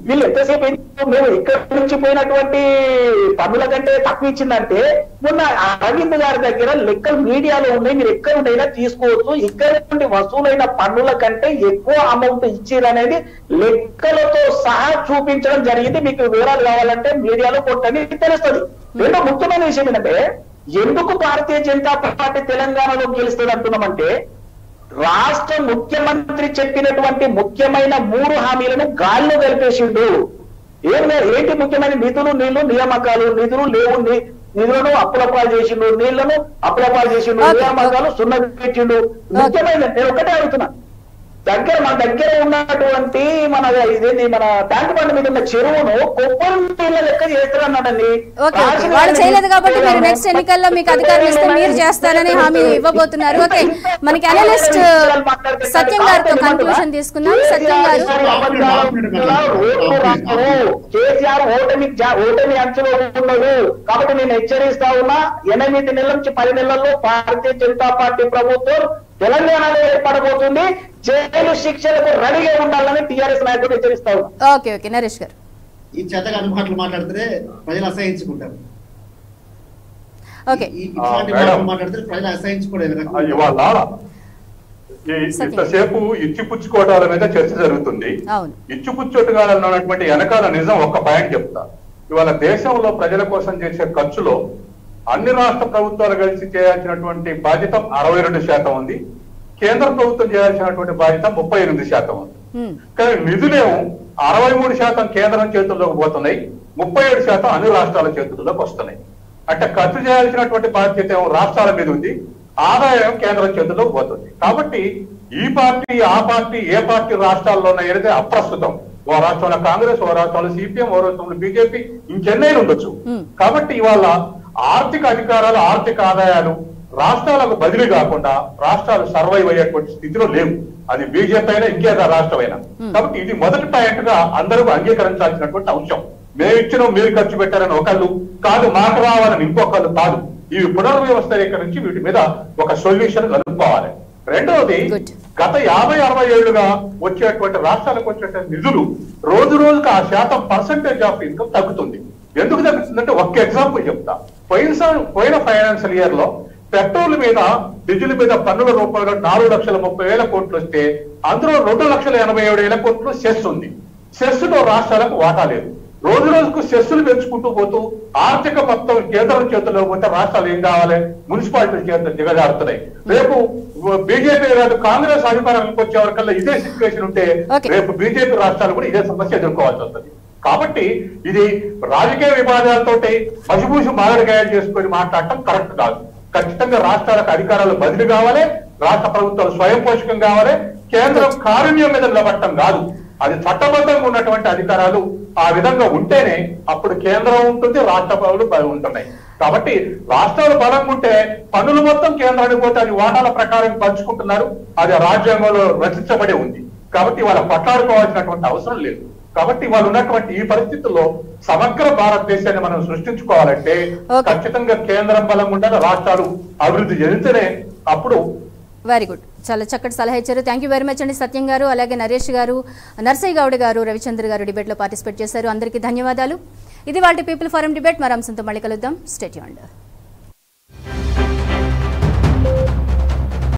వీళ్ళు ఎంతసేపు మేము ఇక్కడ నుంచి పోయినటువంటి పన్నుల కంటే తక్కువ ఇచ్చిందంటే మొన్న అరవింద్ గారి దగ్గర లెక్కలు మీడియాలో ఉన్నాయి, మీరు ఎక్కడ ఉండైనా తీసుకోవచ్చు, ఇక్కడ నుండి వసూలైన పన్నుల కంటే ఎక్కువ అమౌంట్ ఇచ్చారనేది లెక్కలతో సహా చూపించడం జరిగింది. మీకు వివరాలు కావాలంటే మీడియాలో కొట్టని తెలుస్తుంది. రెండో ముఖ్యమైన విషయం ఏంటంటే ఎందుకు భారతీయ జనతా పార్టీ తెలంగాణలో గెలుస్తుంది అంటున్నామంటే రాష్ట్ర ముఖ్యమంత్రి చెప్పినటువంటి ముఖ్యమైన 3 హామీలను గాల్లో కలిపేసిండు. ఏంటి ముఖ్యమైన నిధులు, నీళ్లు, నియామకాలు. నిధులు లేవు, నిధులను అప్పులపాలు చేసిండు, నీళ్లను అప్పులపాలు చేసిండు, నియామకాలు సున్నా పెట్టిండు. ముఖ్యమైన నేను ఒకటే అడుగుతున్నా, మన దగ్గర ఉన్నటువంటి మన ట్యాంక్ బండ్ మీద ఉన్న చెరువును కొబ్బరి నీళ్ళ లెక్క చేస్తారన్నాడండి. వాళ్ళు చేయలేదు కాబట్టి మీరు నెక్స్ట్ ఎన్నికల్లో మీకు అధికారం ఇస్తే మీరు చేస్తారని హామీ ఇవ్వబోతున్నారు. ఓకే, మనకి అనలిస్ట్ సత్యం గారితో కన్క్లూషన్ తీసుకుందాం. సత్యం గారు, కేసీఆర్ ఓటమి అంచులో ఉన్నాడు కాబట్టి నేను హెచ్చరిస్తా ఉన్నా, 8 నెలల నుంచి 10 నెలల్లో భారతీయ జనతా పార్టీ ప్రభుత్వం తెలంగాణలో ఏర్పడబోతుంది. జైలు శిక్షలకు రెడీగా ఉండాలని టీఆర్ఎస్ నాయకులు హెచ్చరిస్తా ఉన్నారు. ఓకే ఓకే నరేష్ గారు, ఈ చేతగా మాటలు మాట్లాడితే ప్రజలు అసహించుకుంటారు. ఓకే ఇట్లాంటి మాటలు మాట్లాడితే ప్రజలు అసహించుకోవడం. ఇంతసేపు ఇచ్చిపుచ్చుకోవటాల మీద చర్చ జరుగుతుంది. ఇచ్చిపుచ్చుకోవటాలన్నటువంటి వెనకాల నిజం ఒక్క పాయింట్ చెప్తా. ఇవాళ దేశంలో ప్రజల కోసం చేసే ఖర్చులో అన్ని రాష్ట్ర ప్రభుత్వాలు కలిసి చేయాల్సినటువంటి బాధ్యత 62% ఉంది. కేంద్ర ప్రభుత్వం చేయాల్సినటువంటి బాధ్యత 38% ఉంది. కానీ నిధులేమో 63% కేంద్రం చేతుల్లోకి పోతున్నాయి, 37% అన్ని రాష్ట్రాల చేతుల్లోకి వస్తున్నాయి. అంటే ఖర్చు చేయాల్సినటువంటి బాధ్యత ఏమో రాష్ట్రాల మీద ఉంది, ఆదాయం కేంద్రం చేతుల్లోకి పోతుంది. కాబట్టి ఈ పార్టీ ఆ పార్టీ ఏ పార్టీ రాష్ట్రాల్లో ఉన్నాయనేది అప్రస్తుతం. ఓ రాష్ట్రంలో కాంగ్రెస్, ఓ రాష్ట్రంలో సిపిఎం, ఓ రాష్ట్రంలో బీజేపీ, ఇంకెన్నైనా ఉండొచ్చు. కాబట్టి ఇవాళ ఆర్థిక అధికారాలు, ఆర్థిక ఆదాయాలు రాష్ట్రాలకు బదిలీ కాకుండా రాష్ట్రాలు సర్వైవ్ అయ్యేటువంటి స్థితిలో లేవు. అది బీజేపీ అయినా ఇంకేదా రాష్ట్రం అయినా. కాబట్టి ఇది మొదటి పాయింట్ గా అందరూ అంగీకరించాల్సినటువంటి అంశం. మేము ఇచ్చినా మీరు ఖర్చు పెట్టారని ఒకళ్ళు కాదు, మాకు రావాలని ఇంకొకళ్ళు కాదు. ఇవి పునర్వ్యవస్థీకరించి వీటి మీద ఒక సొల్యూషన్ కనుక్కోవాలి. రెండవది, గత 50-60 ఏళ్లుగా వచ్చేటువంటి రాష్ట్రాలకు వచ్చేటువంటి నిధులు రోజు రోజుకు ఆ శాతం పర్సెంటేజ్ ఆఫ్ ఇన్కమ్ తగ్గుతుంది. ఎందుకు తగ్గుతుందంటే ఒక్క ఎగ్జాంపుల్ చెప్తా. పోయిన ఫైనాన్షియల్ ఇయర్ లో పెట్రోల్ మీద, డీజిల్ మీద పన్నుల రూపంలో 4,30,000 కోట్లు వస్తే అందులో 2,87,000 కోట్లు సెస్ ఉంది. సెస్ లో రాష్ట్రాలకు వాటా లేదు. రోజు రోజుకు సెస్సులు పెంచుకుంటూ పోతూ ఆర్థిక మొత్తం కేంద్రం చేతుల్లో పోతే రాష్ట్రాలు ఏం కావాలి, మున్సిపాలిటీ చేతులు దిగజారుతున్నాయి. రేపు బీజేపీ కాదు కాంగ్రెస్ అధికారానికి వచ్చే వరకల్లా ఇదే సిచ్యువేషన్ ఉంటే రేపు బీజేపీ రాష్ట్రాలు కూడా ఇదే సమస్య ఎదుర్కోవాల్సి వస్తుంది. కాబట్టి ఇది రాజకీయ వివాదాలతోటి మసిబూసి మారడికాయలు చేసుకొని మాట్లాడటం కరెక్ట్ కాదు. ఖచ్చితంగా రాష్ట్రాలకు అధికారాలు బదిలీ కావాలి, రాష్ట్ర ప్రభుత్వాలు స్వయం పోషకం కావాలి, కేంద్రం కారుణ్యం మీద నిలబడటం కాదు. అది చట్టబద్ధంగా ఉన్నటువంటి అధికారాలు ఆ విధంగా ఉంటేనే అప్పుడు కేంద్రం ఉంటుంది, రాష్ట్ర ప్రభుత్వాలు ఉంటున్నాయి. కాబట్టి రాష్ట్రాలు బలంగా ఉంటే పన్నులు మొత్తం కేంద్రానికి పోతే అది వాటాల ప్రకారం పంచుకుంటున్నారు. అది రాజ్యాంగంలో రచించబడి ఉంది. కాబట్టి వాళ్ళ పట్లాడుకోవాల్సినటువంటి అవసరం లేదు. కాబట్టి వాళ్ళు ఉన్నటువంటి ఈ పరిస్థితుల్లో సమగ్ర భారతదేశాన్ని మనం సృష్టించుకోవాలంటే ఖచ్చితంగా కేంద్రం బలంగా ఉండాలి, రాష్ట్రాలు అభివృద్ధి చెందితేనే అప్పుడు. వెరీ గుడ్, చాలా చక్కటి సలహా ఇచ్చారు. థ్యాంక్ యూ వెరీ మచ్ అండి సత్యం గారు, అలాగే నరేష్ గారు, నర్సయ్య గౌడ్ గారు, రవిచంద్ర గారు డిబేట్ లో పార్టిసిపేట్ చేశారు. అందరికీ ధన్యవాదాలు. ఇది వాళ్ళ పీపుల్ ఫోరం డిబేట్. మరి అంశంతో మళ్ళీ కలుద్దాం. Stay tuned.